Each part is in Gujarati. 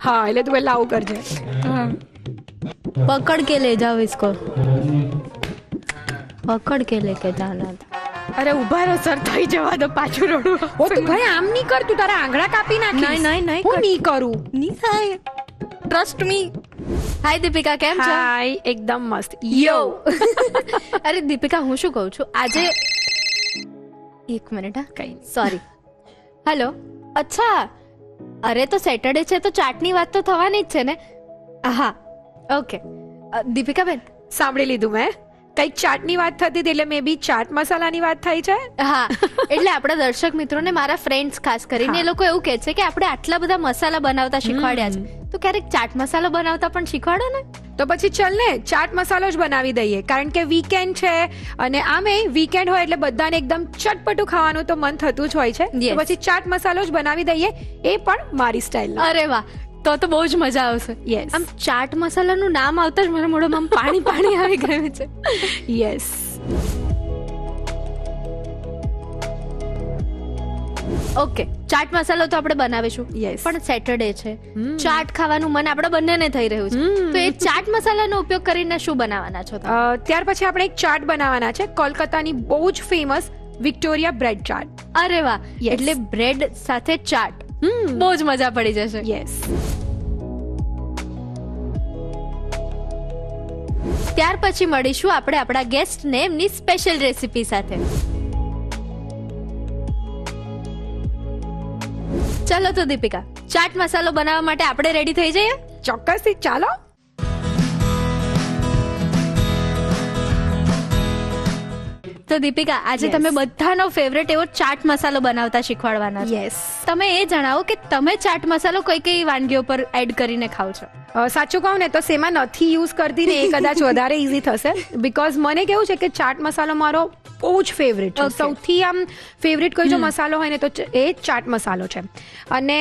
हाँ એટલે તું પહેલા આવું કરજે. पकड़ के ले जाओ इसको, पकड़ के लेके जाना था. અરે ઉભા રહો સર, થઈ જવા દો, પાછું રડું. ઓ તું ભાઈ આમ નહીં કર, તું તારા આંગળા કાપી નાખીશ. નહીં હું નહીં કરું. नहीं થાય, ट्रस्ट मी. हाय दीपिका, કેમ છો? હાય, એકદમ મસ્ત. યો. અરે દીપિકા, હું શું કહું છું આજે, એક મિનિટ હા, કઈ સોરી. હેલો. અચ્છા, અરે તો સેટરડે છે તો ચાટની વાત તો થવાની જ છે ને. હા, ઓકે. દીપિકા બેન, સાંભળી લીધું મેં. કઈક ચાટની વાત થતી હતી એટલે મે બી ચાટ મસાલાની વાત થઈ છે. હા, એટલે આપણા દર્શક મિત્રોને, મારા ફ્રેન્ડ્સ ખાસ કરીને, એ લોકો એવું કહે છે કે આપણે આટલા બધા મસાલા બનાવતા શીખવાડ્યા છે, તો ક્યારેક ચાટ મસાલો બનાવતા પણ શીખવાડો ને. તો પછી ચલ ને ચાટ મસાલો જ બનાવી દઈએ, કારણ કે વીકેન્ડ છે અને આમે વીકેન્ડ હોય એટલે બધાને એકદમ ચટપટું ખાવાનું તો મન થતું જ હોય છે. તો પછી ચાટ મસાલો જ બનાવી દઈએ, એ પણ મારી સ્ટાઇલ. અરે વાહ, તો બહુ જ મજા આવશે. યસ, આમ ચાટ મસાલાનું નામ આવતા જ મારા મોઢામાં પાણી પાણી આવી ગયું છે. યસ. ઓકે, ચાટ મસાલો તો આપણે બનાવીશું. Yes. પણ સેટરડે છે, ચાટ ખાવાનું મન આપણે બંનેને થઈ રહ્યું છે, તો એ ચાટ મસાલાનો ઉપયોગ કરીને શું બનાવવાના છો તમે? ત્યાર પછી આપણે એક ચાટ બનાવવાના છે, કોલકાતાની બહુ જ ફેમસ વિક્ટોરિયા બ્રેડ ચાટ. અરે વાહ, Yes. એટલે બ્રેડ સાથે ચાટ, બહુ જ મજા પડી જશે. યસ. ત્યાર પછી મળીશું આપણે આપણા ગેસ્ટને એમની સ્પેશિયલ રેસીપી સાથે. ચલો તો દીપિકા, ચાટ મસાલો બનાવવા માટે આપણે રેડી થઈ જઈએ. ચોક્કસથી, ચાલો. તો દીપિકા, આજે Yes. તમે બધાનો ફેવરેટ એવો ચાટ મસાલો બનાવતા શીખવાડવાના છો. યસ. તમે એ જણાવો કે તમે ચાટ મસાલો કઈ કઈ વાનગીઓ પર એડ કરીને ખાવ છો? સાચું કહું ને તો શેમાં નથી યુઝ કરતી ને એ કદાચ વધારે ઈઝી થશે, બીકોઝ મને કેવું છે કે ચાટ મસાલો મારો બહુ જ ફેવરેટ છે. Okay. સૌથી આમ ફેવરેટ કોઈ જો મસાલો હોય ને તો એ ચાટ મસાલો છે. અને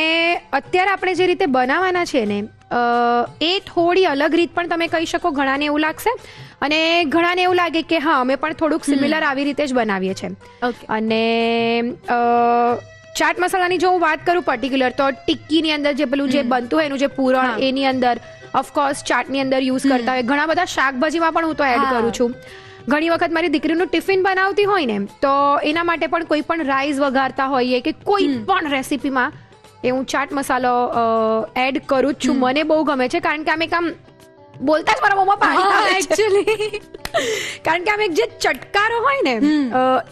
અત્યારે આપણે જે રીતે બનાવવાના છે ને, એ થોડી અલગ રીત પણ તમે કહી શકો. ઘણાને એવું લાગશે અને ઘણાને એવું લાગે કે હા, અમે પણ થોડુંક સિમિલર આવી રીતે જ બનાવીએ છીએ. ઓકે. અને ચાટ મસાલાની જો હું વાત કરું પર્ટિક્યુલર, તો ટિક્કીની અંદર જે પેલું જે બનતું હોય એનું જે પૂરણ, એની અંદર ઓફકોર્સ ચાટની અંદર યુઝ કરતા હોય. ઘણા બધા શાકભાજીમાં પણ હું તો એડ કરું છું. ઘણી વખત મારી દીકરીનું ટિફિન બનાવતી હોય ને, તો એના માટે પણ કોઈ પણ રાઈસ વઘારતા હોઈએ કે કોઈ પણ રેસીપીમાં એ હું ચાટ મસાલો એડ કરું જ છું. મને બહુ ગમે છે, કારણ કે આમ એક આમ બોલતા જ મારા મોંમાં પાણી આવે છે એકચ્યુઅલી, કારણ કે આમ એક જે ચટકારો હોય ને,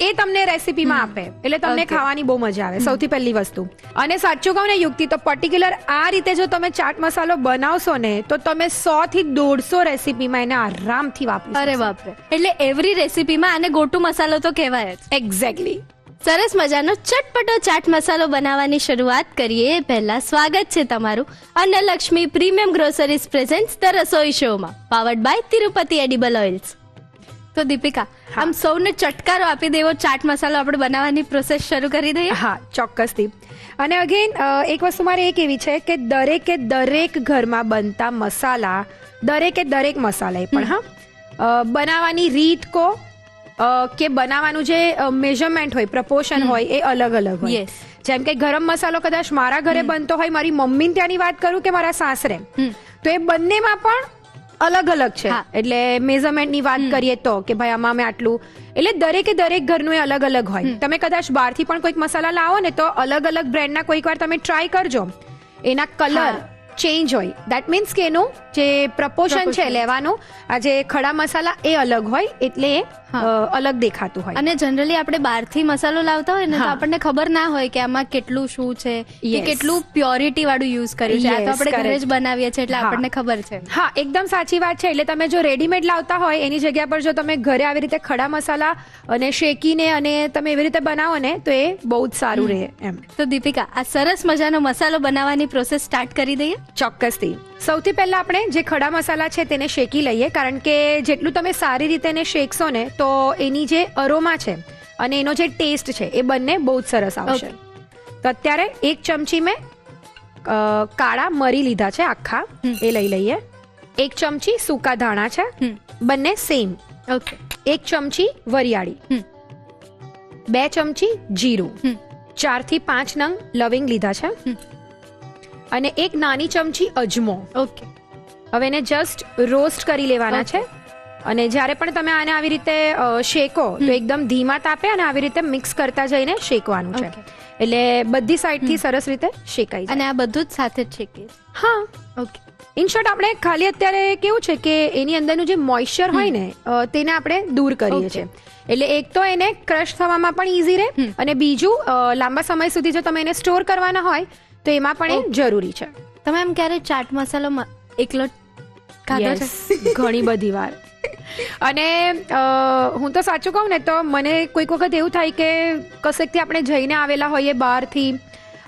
એ તમને રેસીપીમાં આપે એટલે તમને Okay. ખાવાની બહુ મજા આવે. સૌથી પહેલી વસ્તુ. અને સાચું કહું ને યુક્તિ, તો પર્ટિક્યુલર આ રીતે જો તમે ચાટ મસાલો બનાવશો ને, તો તમે 100 થી 150 રેસીપીમાં એને આરામથી વાપરી. અરે બાપરે, એટલે એવરી રેસીપીમાં આને ગોટુ મસાલો તો કહેવાય જ. એક્ઝેક્ટલી. સરસ મજાનો ચટપટો ચાટ મસાલો બનાવવાની શરૂઆત કરીએ. પહેલા સ્વાગત છે તમારું Annalakshmi premium groceries presents the રસોઈ શોમાં, powered by Tirupati edible oils. તો દીપિકા, આમ સૌને ચટકારો આપી દેવો ચાટ મસાલો આપણે બનાવવાની પ્રોસેસ શરૂ કરી દઈએ. હા, ચોક્કસથી. અને અગેન એક વસ્તુ મારે એ કહેવી છે કે દરેક ઘરમાં બનતા મસાલા, દરેક મસાલા એ પણ હા, બનાવવાની રીત કો કે બનાવવાનું જે મેઝરમેન્ટ હોય, પ્રપોર્શન હોય, એ અલગ અલગ હોય. Yes. જેમ કે ગરમ મસાલો કદાચ મારા ઘરે બનતો હોય, મારી મમ્મી ત્યાંની વાત કરું કે મારા સાસરે, તો એ બંનેમાં પણ અલગ અલગ છે. હા. એટલે મેઝરમેન્ટની વાત કરીએ તો કે ભાઈ આમાં મેં આટલું, એટલે દરેક ઘરનું એ અલગ અલગ હોય. તમે કદાચ બહારથી પણ કોઈક મસાલા લાવો ને, તો અલગ અલગ બ્રેન્ડના કોઈક વાર તમે ટ્રાય કરજો, એના કલર ચેન્જ હોય. દેટ મીન્સ કે એનું જે પ્રપોર્શન છે લેવાનું, આ જે ખડા મસાલા એ અલગ હોય, એટલે એ અલગ દેખાતું હોય. અને જનરલી આપણે બહારથી મસાલો લાવતા હોય ને, તો આપણને ખબર ના હોય કે આમાં કેટલું શું છે, કે Yes. કેટલું પ્યોરિટી વાળું યુઝ કર્યું છે. આ તો Yes, આપણે ઘરે જ correct. બનાવીએ છીએ એટલે હા. આપણને ખબર છે. હા, એકદમ સાચી વાત છે. એટલે તમે જો રેડીમેડ લાવતા હોય એની જગ્યા પર જો તમે ઘરે આવી રીતે ખડા મસાલા અને શેકીને અને તમે એવી રીતે બનાવો ને, તો એ બહુ જ સારું રહે એમ. તો દીપિકા, આ સરસ મજાનો મસાલો બનાવવાની પ્રોસેસ સ્ટાર્ટ કરી દઈએ. ચોક્કસથી. સૌથી પહેલા આપણે જે ખડા મસાલા છે તેને શેકી લઈએ, કારણ કે જેટલું તમે સારી રીતે એને શેકશો ને, તો એની જે અરોમા છે અને એનો જે ટેસ્ટ છે એ બંને બહુ જ સરસ આવશે. તો અત્યારે 1 ચમચી મેં કાળા મરી લીધા છે આખા, એ લઈ લઈએ. 1 ચમચી સૂકા ધાણા છે, બંને સેમ. ઓકે. 1 ચમચી વરિયાળી, 2 ચમચી જીરું, 4 થી 5 નંગ લવિંગ લીધા છે, અને એક નાની ચમચી અજમો. ઓકે. હવે એને જસ્ટ રોસ્ટ કરી લેવાના છે. અને જ્યારે પણ તમે આને આવી રીતે શેકો તો એકદમ ધીમા તાપે અને આવી રીતે મિક્સ કરતા જઈને શેકવાનું છે. એટલે બધી સાઈડથી સરસ રીતે શેકાઈ જાય. અને આ બધું જ સાથે જ શેકીએ. હા, ઓકે. ઇન શોર્ટ આપણે ખાલી અત્યારે કેવું છે કે એની અંદરનું જે મોઇશ્ચર હોય ને તેને આપણે દૂર કરીએ છીએ. એટલે એક તો એને ક્રશ થવામાં પણ ઈઝી રહે અને બીજું લાંબા સમય સુધી જો તમે એને સ્ટોર કરવાના હોય તો એમાં પણ એ જરૂરી છે. તમે એમ ક્યારે ચાટ મસાલો એકલો ખાધો છે? ઘણી બધી વાર. અને હું તો સાચું કહું ને તો મને કોઈક વખત એવું થાય કે કશેકથી આપણે જઈને આવેલા હોઈએ બહારથી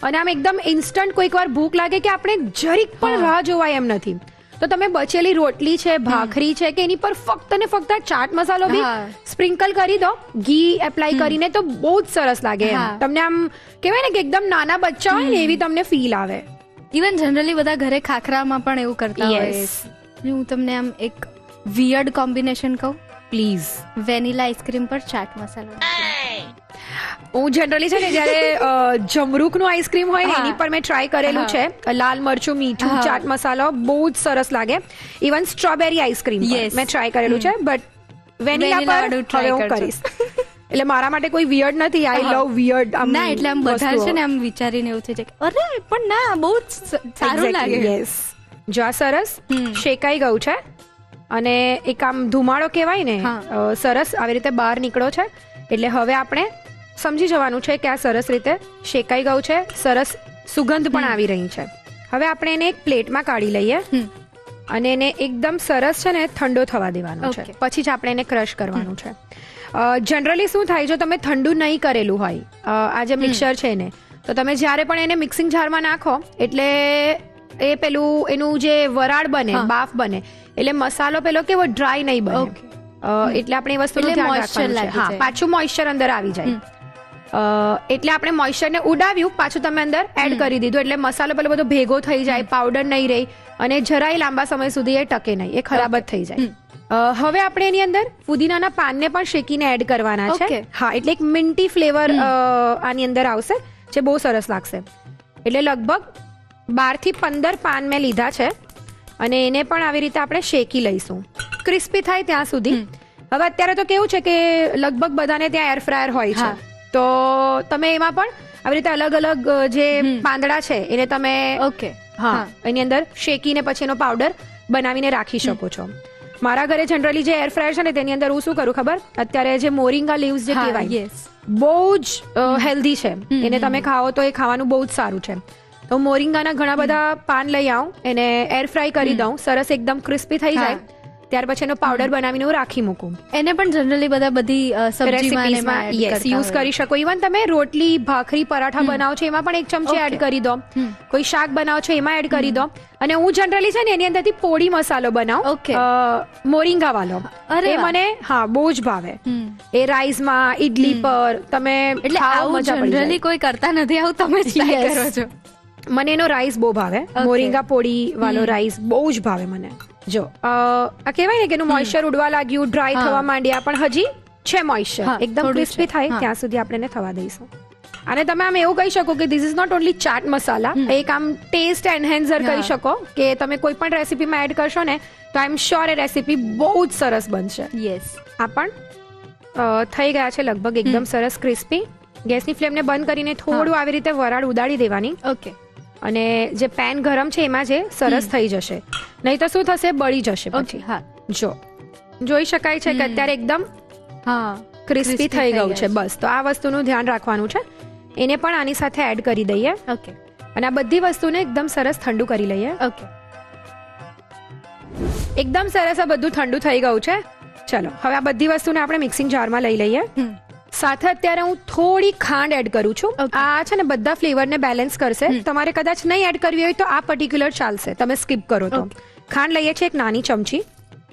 અને આમ એકદમ ઇન્સ્ટન્ટ કોઈક વાર ભૂખ લાગે કે આપણે જરીક પણ રાહ જોવાય એમ નથી, તો તમે બચેલી રોટલી છે, ભાખરી છે કે એની પર ફક્ત ને ફક્ત ચાટ મસાલો બી સ્પ્રિંકલ કરી દો ઘી એપ્લાય કરીને તો બહુ જ સરસ લાગે. તમને આમ કહેવાય ને કે એકદમ નાના બચ્ચા હોય ને એવી તમને ફીલ આવે. ઇવન જનરલી બધા ઘરે ખાખરામાં પણ એવું કરતા હોય. હું તમને આમ એક વિયર્ડ કોમ્બિનેશન કહું, પ્લીઝ. વેનીલા આઈસ્ક્રીમ પર ચાટ મસાલો. હું જનરલી છે ને જ્યારે જમરૂકનું આઈસ્ક્રીમ હોય ને એની પર મેં ટ્રાય કરેલું છે. લાલ મરચું, મીઠું, ચાટ મસાલો બહુ જ સરસ લાગે. ઇવન સ્ટ્રોબેરી આઈસ્ક્રીમ મેં ટ્રાય કરેલું છે, બટ વેનીલા પર હવે હું કરીશ. એટલે મારા માટે કોઈ વિયર્ડ નથી. આઈ લવ વિયર્ડ. ના, એટલે આમ બધા છે ને આમ વિચારીને એવું થઈ જાય કે અરે પણ ના, બહુ જ સારું લાગે. યસ. જો આ સરસ શેકાઈ ગયું છે અને એક આમ ધુમાડો કહેવાય ને સરસ આવી રીતે બહાર નીકળો છે. એટલે હવે આપણે સમજી જવાનું છે કે આ સરસ રીતે શેકાઈ ગયું છે. સરસ સુગંધ પણ આવી રહી છે. હવે આપણે એને એક પ્લેટમાં કાઢી લઈએ અને એને એકદમ સરસ છે ને ઠંડો થવા દેવાનો છે. પછી જ આપણે એને ક્રશ કરવાનું છે. જનરલી શું થાય, જો તમે ઠંડુ નહીં કરેલું હોય આ જે મિક્સર છે ને, તો તમે જ્યારે પણ એને મિક્સિંગ જારમાં નાખો એટલે એ પેલું એનું જે વરાળ બને, બાફ બને, એટલે મસાલો પેલો કેવો ડ્રાય નહીં બને. એટલે આપણે એ વસ્તુનું ધ્યાન રાખવાનું છે. હા, પાછું મોઇશ્ચર અંદર આવી જાય. એટલે આપણે મોઇશ્ચરને ઉડાવ્યું, પાછું તમે અંદર એડ કરી દીધું એટલે મસાલો પેલો બધો ભેગો થઈ જાય, પાવડર નહીં રહી અને જરાય લાંબા સમય સુધી એ ટકે નહીં, એ ખરાબ જ થઈ જાય. હવે આપણે એની અંદર પુદીનાના પાનને પણ શેકીને એડ કરવાના છે. હા, એટલે એક મિન્ટી ફ્લેવર આની અંદર આવશે જે બહુ સરસ લાગશે. એટલે લગભગ 12 થી 15 પાન મેં લીધા છે અને એને પણ આવી રીતે આપણે શેકી લઈશું ક્રિસ્પી થાય ત્યાં સુધી. હવે અત્યારે તો કેવું છે કે લગભગ બધાને ત્યાં એર ફ્રાયર હોય છે, તો તમે એમાં પણ આવી રીતે અલગ અલગ જે પાંદડા છે એને તમે એની અંદર શેકીને પછી એનો પાવડર બનાવીને રાખી શકો છો. મારા ઘરે જનરલી જે એર ફ્રાયર છે ને તેની અંદર હું શું કરું ખબર, અત્યારે જે મોરિંગા લીવ્સ જે કહેવાય બહુ જ હેલ્ધી છે, એને તમે ખાઓ તો એ ખાવાનું બહુ જ સારું છે. તો મોરિંગાના ઘણા બધા પાન લઈ આવું, એને એર ફ્રાય કરી દઉં, સરસ એકદમ ક્રિસ્પી થઈ જાય, ત્યાર પછી એનો પાવડર બનાવીને હું રાખી મૂકું. એને પણ જનરલી બધા બધી સબ્જીમાં યુઝ કરી શકો. ઇવન તમે રોટલી, ભાખરી, પરાઠા બનાવો છો એમાં પણ એક ચમચી એડ કરી દો. કોઈ શાક બનાવો છો એમાં એડ કરી દો. અને હું જનરલી છે ને એની અંદરથી પોડી મસાલો બનાવું, મોરિંગા વાળો. એ મને બહુ જ ભાવે. એ રાઈસમાં, ઇડલી પર તમે એટલે આવું જનરલી કોઈ કરતા નથી, આવું તમે જ ટ્રાય કરો છો. મને એનો રાઈસ બહુ ભાવે, મોરિંગા પોડી વાળો રાઈસ બહુ જ ભાવે મને. જો આ કહેવાય ને કે એનું મોઇશ્ચર ઉડવા લાગ્યું, ડ્રાય થવા માંડ્યા, પણ હજી છે મોઇશ્ચર. એકદમ ક્રિસ્પી થાય ત્યાં સુધી આપણે એને થવા દઈશું. અને તમે આમ એવું કહી શકો કે this is not only chaat masala, એક આમ ટેસ્ટ એન્હેન્સર કહી શકો કે તમે કોઈ પણ રેસીપીમાં એડ કરશો ને તો આઈ એમ શ્યોર એ રેસીપી બહુ જ સરસ બનશે. યસ. આ પણ થઈ ગયા છે લગભગ એકદમ સરસ ક્રિસ્પી. ગેસની ફ્લેમને બંધ કરીને થોડું આવી રીતે વરાળ ઉડાડી દેવાની. ઓકે. અને જે પેન ગરમ છે એમાં જે સરસ થઈ જશે, નહીં તો શું થશે, બળી જશે પછી. જો જોઈ શકાય છે કે અત્યારે એકદમ ક્રિસ્પી થઈ ગયું છે. બસ, તો આ વસ્તુનું ધ્યાન રાખવાનું છે. એને પણ આની સાથે એડ કરી દઈએ. ઓકે. અને આ બધી વસ્તુને એકદમ સરસ ઠંડુ કરી લઈએ. ઓકે. એકદમ સરસ આ બધું ઠંડુ થઈ ગયું છે. ચલો હવે આ બધી વસ્તુને આપણે મિક્સિંગ જારમાં લઈ લઈએ. સાથે અત્યારે હું થોડી ખાંડ એડ કરું છું. આ છે ને બધા ફ્લેવરને બેલેન્સ કરશે. તમારે કદાચ નહીં એડ કરવી હોય તો આ પર્ટિક્યુલર ચાલશે, તમે સ્કીપ કરો તો. ખાંડ લઈએ છીએ એક નાની ચમચી,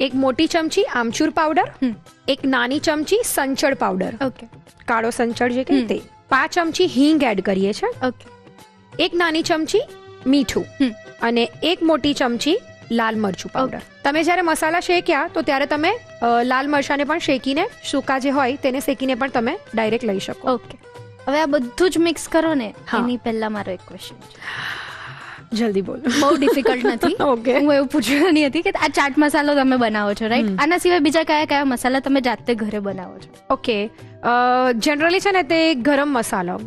એક મોટી ચમચી આમચૂર પાવડર, એક નાની ચમચી સંચળ પાવડર, કાળો સંચળ જે કે તે, 5 ચમચી હિંગ એડ કરીએ છીએ, એક નાની ચમચી મીઠું અને એક મોટી ચમચી લાલ મરચું પાવડર. તમે જ્યારે મસાલા શેક્યા તો ત્યારે તમે લાલ મરચાને પણ શેકીને, સૂકા જે હોય તેને શેકીને પણ તમે ડાયરેક્ટ લઈ શકો. ઓકે. હવે આ બધું જ મિક્સ કરો ને, એની પહેલા મારો એક ક્વેશ્ચન છે. જલ્દી બોલ. બહુ ડિફિકલ્ટ નથી. Okay. હું એવું પૂછવાની હતી કે આ ચાટ મસાલો તમે બનાવો છો, રાઈટ? આના સિવાય બીજા કયા કયા મસાલા તમે જાતે ઘરે બનાવો છો? ઓકે, જનરલી છે ને તે ગરમ મસાલો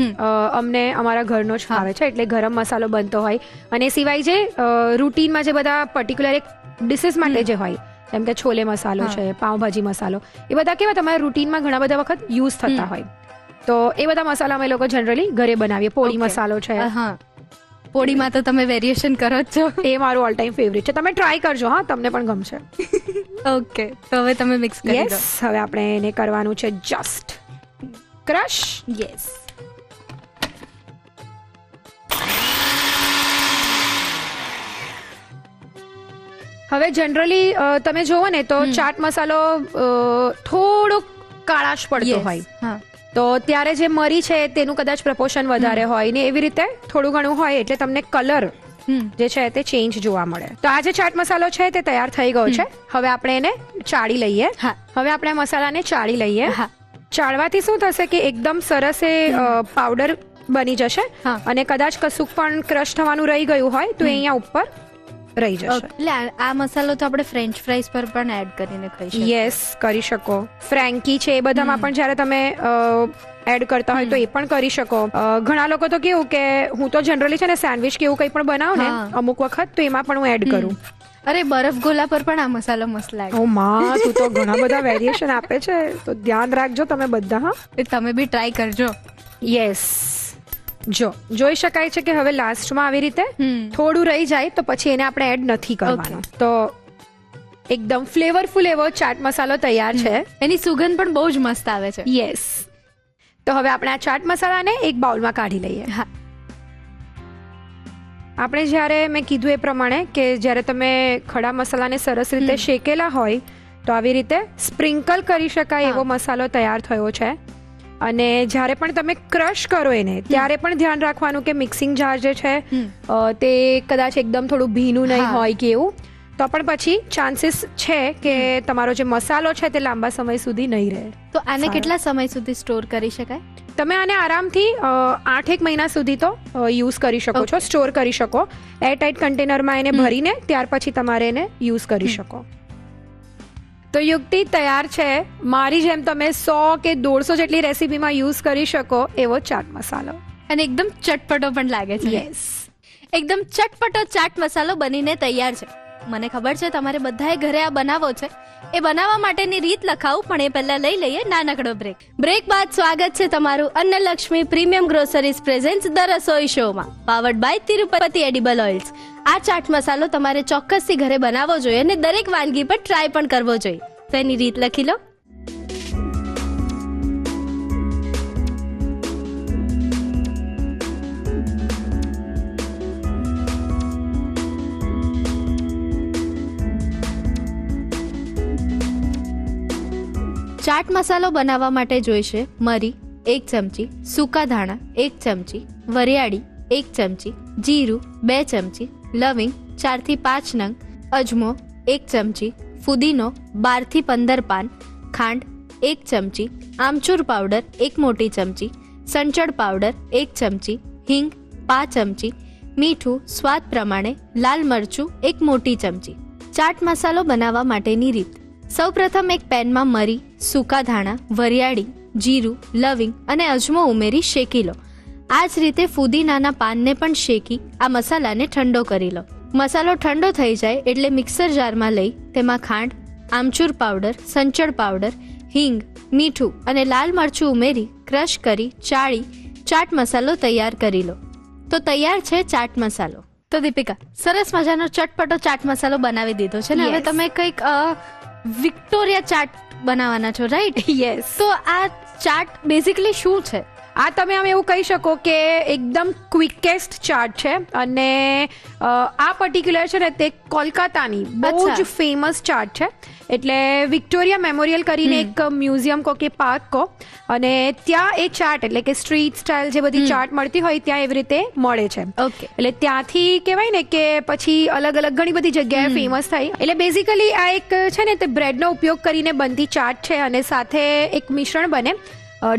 અમને અમારા ઘરનો જ ફાવે છે, એટલે ગરમ મસાલો બનતો હોય. અને સિવાય જે રૂટીનમાં જે બધા પર્ટિક્યુલર એક ડિશિસ માટે જે હોય, જેમ કે છોલે મસાલો છે, પાવભાજી મસાલો, એ બધા કેવા તમારા રૂટીનમાં ઘણા બધા વખત યુઝ થતા હોય. તો એ બધા મસાલા અમે લોકો જનરલી ઘરે બનાવીએ. પોળી મસાલો છે. હા, પોળીમાં તો તમે વેરિએશન કરો જ છો. એ મારું ઓલ ટાઈમ ફેવરિટ છે. તમે ટ્રાય કરજો, હા, તમને પણ ગમશે. ઓકે, તો હવે તમે મિક્સ કરી દો. યસ, હવે આપણે એને કરવાનું છે જસ્ટ ક્રશ. યસ. હવે જનરલી તમે જોવો ને તો ચાટ મસાલો થોડોક કાળાશ પડતો હોય, હા, તો ત્યારે જે મરી છે તેનું કદાચ પ્રપોર્શન વધારે હોય ને એવી રીતે થોડું ઘણું હોય, એટલે તમને કલર જે છે તે ચેન્જ જોવા મળે. તો આ જે ચાટ મસાલો છે તે તૈયાર થઈ ગયો છે. હવે આપણે એને ચાળી લઈએ. હા. હવે આપણે આ મસાલાને ચાળી લઈએ. હા. ચાળવાથી શું થશે કે એકદમ સરસ એ પાવડર બની જશે. હા. અને કદાચ કશુંક પણ ક્રશ થવાનું રહી ગયું હોય તો એ અહીંયા ઉપર રહી જશે. એટલે આ મસાલો તો આપણે ફ્રેન્ચ ફ્રાઈઝ પર પણ એડ કરીને ખાઈ શકીએ. યસ, કરી શકો. ફ્રેન્કી છે એ બધામાં પણ જ્યારે તમે એડ કરતા હોય તો એ પણ કરી શકો. ઘણા લોકો તો કેવું કે હું તો જનરલી છે ને સેન્ડવિચ કે એવું કંઈ પણ બનાવું ને અમુક વખત તો એમાં પણ હું એડ કરું. અરે બરફ ગોલા પર પણ આ મસાલો મસ્ત લાગે. ઓ માં, તું તો ઘણા બધા વેરિએશન આપે છે, તો ધ્યાન રાખજો તમે બધા. હા, તમે બી ટ્રાય કરજો. યસ. જો જોઈ શકાય છે કે હવે લાસ્ટમાં આવી રીતે થોડું રહી જાય તો પછી એને આપણે એડ નથી કરવાનું. તો એકદમ ફ્લેવરફુલ એવો ચાટ મસાલો તૈયાર છે. એની સુગંધ પણ બહુ જ મસ્ત આવે છે. યસ. તો હવે આપણે આ ચાટ મસાલાને એક બાઉલમાં કાઢી લઈએ. હા. આપણે જ્યારે મેં કીધું એ પ્રમાણે કે જ્યારે તમે ખડા મસાલાને સરસ રીતે શેકેલા હોય તો આવી રીતે સ્પ્રિંકલ કરી શકાય એવો મસાલો તૈયાર થયો છે. અને જ્યારે પણ તમે ક્રશ કરો એને ત્યારે પણ ધ્યાન રાખવાનું કે મિક્સિંગ જાર જે છે તે કદાચ એકદમ થોડું ભીનું નહીં હોય કે એવું, તો પણ પછી ચાન્સીસ છે કે તમારો જે મસાલો છે તે લાંબા સમય સુધી નહીં રહે. તો આને કેટલા સમય સુધી સ્ટોર કરી શકાય? તમે આને આરામથી 8-1 મહિના સુધી તો યુઝ કરી શકો છો, સ્ટોર કરી શકો. એરટાઇટ કન્ટેનરમાં એને ભરીને ત્યાર પછી તમારે એને યુઝ કરી શકો. તો યુક્તિ તૈયાર છે. મારી જેમ તમે 100 કે 150 જેટલી રેસીપીમાં યુઝ કરી શકો એવો ચાટ મસાલો. અને એકદમ ચટપટો પણ લાગે છે. યસ, એકદમ ચટપટો ચાટ મસાલો બનીને તૈયાર છે. મને ખબર છે તમારે બધાએ ઘરે આ બનાવો છે. એ બનાવવા માટેની રીત લખાવું, પણ એ પહેલા લઈ લઈએ નાનકડો બ્રેક. બ્રેક બાદ સ્વાગત છે તમારું Annalakshmi premium groceries presents the રસોઈ શોમાં, powered by Tirupati edible oils. આ ચાટ મસાલો તમારે ચોક્કસથી ઘરે બનાવવો જોઈએ અને દરેક વાનગી પર ટ્રાય પણ કરવો જોઈએ. તો એની રીત લખી લો. ચાટ મસાલો બનાવવા માટે જોઈશે મરી 1 ચમચી, સૂકા ધાણા 1 ચમચી, વરિયાળી 1 ચમચી, જીરું 2 ચમચી, લવિંગ 4 થી 5 નંગ, અજમો 1 ચમચી, ફુદીનો 12 થી 15 પાન, ખાંડ 1 ચમચી, આમચૂર પાવડર 1 મોટી ચમચી, સંચળ પાવડર 1 ચમચી, હિંગ 5 ચમચી, મીઠું સ્વાદ પ્રમાણે, લાલ મરચું 1 મોટી ચમચી. ચાટ મસાલો બનાવવા માટેની રીત. સૌપ્રથમ એક પેનમાં મરી, સૂકા ધાણા, વરિયાળી, જીરું, લવિંગ અને અજમો ઉમેરી શેકી લો. આ જ રીતે ફુદીનાના પાનને પણ શેકી આ મસાલાને ઠંડો કરી લો. મસાલો ઠંડો થઈ જાય એટલે મિક્સર જારમાં લઈ તેમાં ખાંડ, આમચૂર પાવડર, સંચળ પાવડર, હિંગ, મીઠું અને લાલ મરચું ઉમેરી ક્રશ કરી ચાળી ચાટ મસાલો તૈયાર કરી લો. તો તૈયાર છે ચાટ મસાલો. તો દીપિકા, સરસ મજાનો ચટપટો ચાટ મસાલો બનાવી દીધો છે ને. હવે તમે કંઈક વિક્ટોરિયા ચાટ બનાવવાના છો, રાઈટ? યસ. તો આ ચાટ બેઝિકલી શું છે? આ તમે આમ એવું કહી શકો કે એકદમ ક્વિકેસ્ટ ચાટ છે. અને આ પર્ટિક્યુલર છે ને તે કોલકાતાની બહુ જ ફેમસ ચાટ છે. એટલે વિક્ટોરિયા મેમોરિયલ કરીને એક મ્યુઝિયમ કો કે પાર્ક કો, અને ત્યાં એ ચાટ એટલે કે સ્ટ્રીટ સ્ટાઇલ જે બધી ચાટ મળતી હોય ત્યાં એવી રીતે મળે છે. ઓકે. એટલે ત્યાંથી કહેવાય ને કે પછી અલગ અલગ ઘણી બધી જગ્યાએ ફેમસ થઈ. એટલે બેઝિકલી આ એક છે ને તે બ્રેડનો ઉપયોગ કરીને બનતી ચાટ છે. અને સાથે એક મિશ્રણ બને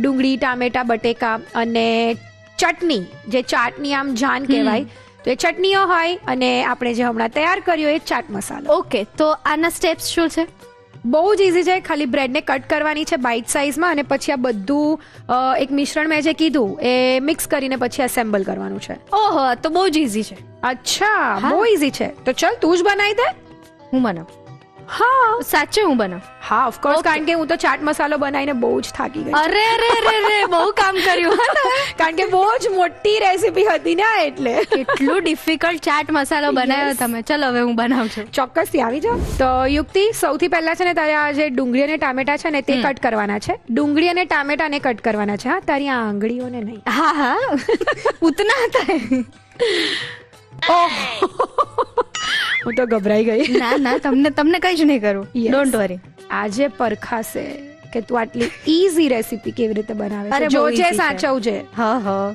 ડુંગળી, ટામેટા, બટેકા અને ચટણી, જે ચાટની આમ જાન કહેવાય, તો એ ચટણીઓ હોય અને આપણે જે હમણાં તૈયાર કર્યો એ ચાટ મસાલો. ઓકે, તો આના સ્ટેપ્સ શું છે? બહુ જ ઇઝી છે. ખાલી બ્રેડને કટ કરવાની છે બાઇટ સાઇઝમાં અને પછી આ બધું એક મિશ્રણ મેં જે કીધું એ મિક્સ કરીને પછી એસેમ્બલ કરવાનું છે. ઓહો, તો બહુ જ ઇઝી છે. અચ્છા, બહુ ઇઝી છે. તો ચલ તું જ બનાવી દે. હું બનાવું? હા સાચે હું બનાવું? હા, ઓફકોર્સ. Okay. કારણ કે હું તો ચાટ મસાલો બનાવીને બહુ જ થાકી ગઈ. અરે રે રે રે, બહુ કામ કર્યું હા તમે. કારણ કે બહુ જ મોટી રેસીપી હતી ને એટલે કેટલું ડિફિકલ્ટ ચાટ મસાલો બનાવ્યો Yes. તમે. ચલો હવે હું બનાવું છું. ચોક્કસથી આવી જાઓ. તો યુક્તિ, સૌથી પહેલા છે ને તારે આ જે ડુંગળી અને ટામેટા છે ને તે કટ કરવાના છે. ડુંગળી અને ટામેટાને કટ કરવાના છે. હા, તારી આ આંગળીઓને નહીં. હા હા, ઉતના હતા. હું તો ગભરાઈ ગઈ. ના ના, તમને કઈ જ નહીં કરું. Yes. Don't worry. આજે પરખાશે કે તું આટલી ઈઝી રેસીપી કેવી રીતે બનાવે અરે છે. બહુ જોજે, easy છે. સાચવજે. હા હા,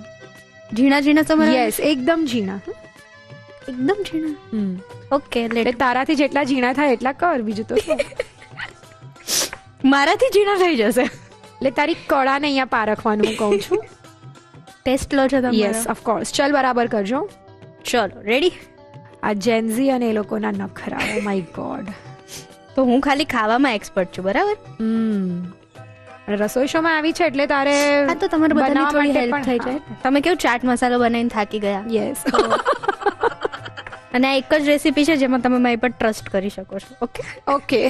ઝીણા ઝીણા સમય. યસ, એકદમ ઝીણા. એકદમ ઝીણા. ઓકે, એટલે લેટ. તારાથી જેટલા ઝીણા થાય એટલા કર, બીજું તો શું. મારાથી ઝીણા થઈ જશે. એટલે તારી કળાને અહીંયા પારખવાનું હું કહું છું. ટેસ્ટ લો છો તમે? Yes, of course. ચલ બરાબર કરજો. ચલો રેડી. આ જેન્ઝી અને એ લોકોના નખરા, ઓ માય ગોડ. તો હું ખાલી ખાવામાં એક્સપર્ટ છું, બરાબર? અને રસોઈ શોમાં આવી છે એટલે તારે હા, તો તમારે બધાની બનાવવા થોડી માટે હેલ્પ પણ, થઈ જાય. તમે કેવું ચાટ મસાલો બનાવીને થાકી ગયા. યસ. અને આ એક જ રેસીપી છે જેમાં તમે મારી પર ટ્રસ્ટ કરી શકો છો. Okay okay.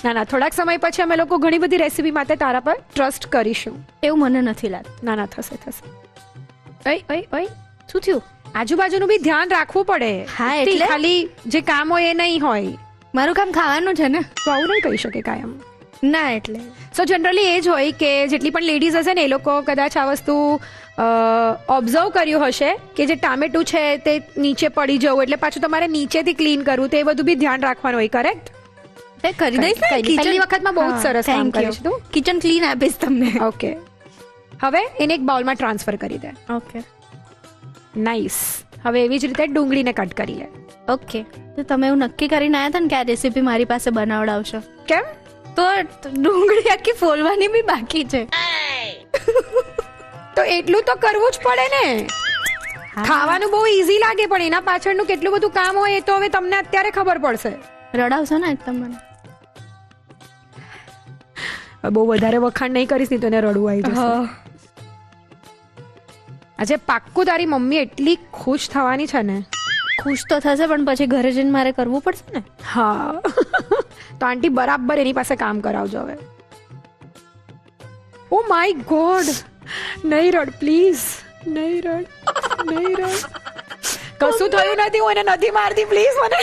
ના ના, થોડાક સમય પછી અમે લોકો ઘણી બધી રેસીપી માટે તારા પર ટ્રસ્ટ કરીશું. એવું મને નથી લાગતું. ના ના, થશે થશે. ઓય ઓય ઓય, શું થયું? આજુબાજુનું બી ધ્યાન રાખવું પડે. હા, તે એટલે? ખાલી જે કામ હોય એ નહીં હોય. મારું કામ ખાવાનું છે ને. તો આવું નહીં કહી શકે કાયમ. ના એટલે સો જનરલી એ જ હોય કે જેટલી પણ લેડીઝ હશે ને એ લોકો કદાચ આ વસ્તુ ઓબ્ઝર્વ કર્યું હશે કે જે ટામેટું છે તે નીચે પડી જવું એટલે પાછું તમારે નીચેથી ક્લીન કરવું, તો એ બધું બી ધ્યાન રાખવાનું હોય. કરેક્ટ? એ કરી દઈશ ને. પહેલી વખતમાં બહુ જ સરસ કામ કરે છે તું. કિચન ક્લીન આપીશ તમને. ઓકે, હવે એને એક બાઉલમાં ટ્રાન્સફર કરી દે. Okay nice. હવે એવી જ રીતે ડુંગળીને કટ કરી લે. ઓકે, તો તમે એવું નક્કી કરીને આવ્યા હતા ને કે આ રેસીપી મારી પાસે બનાવડાવશો, કેમ? તો ડુંગળી આખી ફોલવાની બી બાકી છે. તો એટલું તો કરવું જ પડે ને. ખાવાનું બહુ ઈઝી લાગે પણ એના પાછળનું કેટલું બધું કામ હોય એ તો હવે તમને અત્યારે ખબર પડશે. રડાવશો ને એકદમ મને. બહુ વધારે વખાણ નહીં કરીશ નહીં તો એને રડવું આવી જશે. આજે પાક્કું તારી મમ્મી એટલી ખુશ થવાની છે ને. ખુશ તો થશે પણ પછી ઘરે જઈને મારે કરવું પડશે ને. હા. તો આંટી બરાબર એની પાસે કામ કરાવજો હવે. ઓ માય ગોડ, નહીં રડ પ્લીઝ, નહીં રડ, નહીં રડ. કશું થયું નથી, હું એને નથી મારતી, પ્લીઝ મને.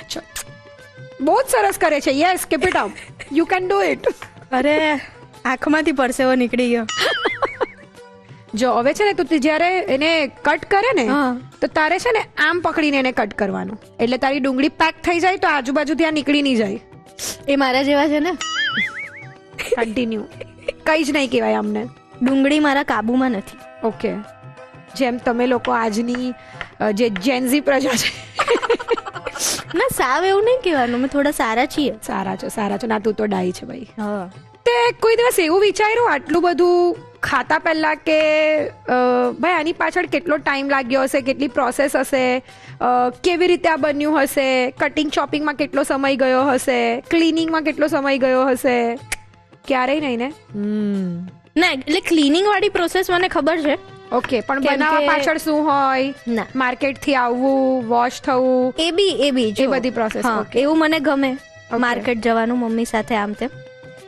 ચલ. બહુ જ સરસ કરે છે. Yes, keep it up, you can do it. અરે આંખમાંથી પરસેવો નીકળી ગયો. જો હવે છે ને તું જ્યારે એને કટ કરે ને હા. તો તારે છે ને આમ પકડીને એને કટ કરવાનું એટલે તારી ડુંગળી પેક થઈ જાય તો આજુબાજુ ત્યાં નીકળી નહીં જાય. એ મારા જેવા છે ને. કન્ટિન્યુ. કઈ જ નહીં કહેવાય અમને. ડુંગળી મારા કાબુમાં નથી. ઓકે, જેમ તમે લોકો આજની જે જેન્ઝી પ્રજા છે. ના, સાવ એવું નહીં કહેવાનું, અમે થોડા સારા છીએ. સારા છો, સારા છો. ના, તું તો ડાઈ છે ભાઈ. હા. તે કોઈ દિવસ એવું વિચાર્યું આટલું બધું ખાતા પહેલા કે ભાઈ આની પાછળ કેટલો ટાઈમ લાગ્યો હશે, કેટલી પ્રોસેસ હશે, કેવી રીતે આ બન્યું હશે, કટિંગ ચોપિંગમાં કેટલો સમય ગયો હશે, ક્લિનિંગમાં કેટલો સમય ગયો હશે? ક્યારેય નહીં ને. ના, એટલે ક્લીનિંગ વાળી પ્રોસેસ મને ખબર છે. ઓકે, પણ કેમ બનાવવા કે- પાછળ શું હોય? ના, માર્કેટથી આવવું, વોશ થવું, એ બી એ જો. બધી પ્રોસેસ. હા, ઓકે, એવું મને ગમે. માર્કેટ જવાનું મમ્મી સાથે આમ તેમ.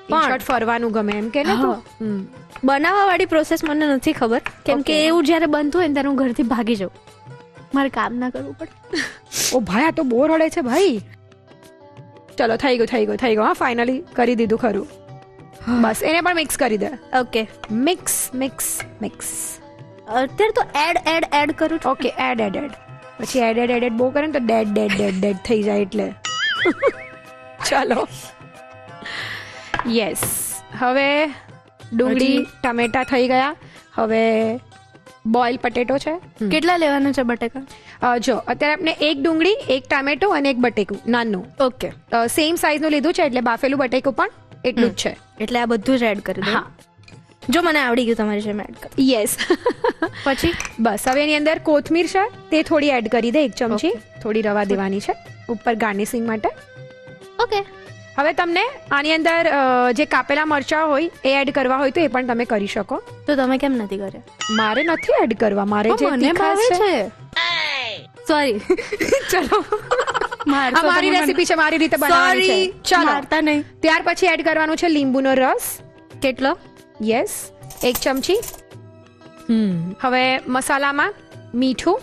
પણ ફરવાનું ગમે એમ કે ને તું? બનાવવા વાળી પ્રોસેસ મને નથી ખબર કેમ કે Okay. એવું જ્યારે બનતું હોય ને ત્યારે હું ઘરથી ભાગી જાઉં. મારે કામ ના કરવું પડે. ઓ ભાઈ, આ તો બહુ રડે છે ભાઈ. ચલો, થઈ ગયું, થઈ ગયું, થઈ ગયું. હા, ફાઇનલી કરી દીધું ખરું. બસ એને પણ મિક્સ કરી દે. Okay, mix mix mix. અત્યારે તો એડ કરું છું. Okay, add add add. પછી એડ બહુ કરે ને તો ડેડ થઈ જાય એટલે. ચાલો. યસ. હવે ડુંગળી ટમેટા થઈ ગયા. હવે બોઇલ પટેટો છે. કેટલા લેવાના છે બટેકા? જો અત્યારે આપણે એક ડુંગળી, એક ટામેટું અને એક બટેકું નાનું ઓકે, સેમ સાઈઝનું લીધું છે એટલે બાફેલું બટેકું પણ એટલું જ છે. એટલે આ બધું જ એડ કરી દઉં. હા, જો મને આવડી ગયું તમારી જેમ એડ કર. યસ. પછી બસ હવે એની અંદર કોથમીર છે તે થોડી એડ કરી દે, 1 ચમચી. થોડી રવા દેવાની છે ઉપર ગાર્નિશિંગ માટે. ઓકે. હવે તમને આની અંદર જે કાપેલા મરચાં હોય એ એડ કરવા હોય તો એ પણ તમે કરી શકો. તો તમે કેમ નથી કર્યા? મારે નથી એડ કરવા, મારે જે મને તીખાશ ભાવે છે. છે. સોરી. ચલો, આ મારી રેસીપી છે, મારી રીતે બનાવવાની છે. ચલો, મારતા નહીં. ત્યાર પછી એડ કરવાનું છે લીંબુનો રસ. કેટલો? યસ, 1 ચમચી. હવે મસાલામાં મીઠું.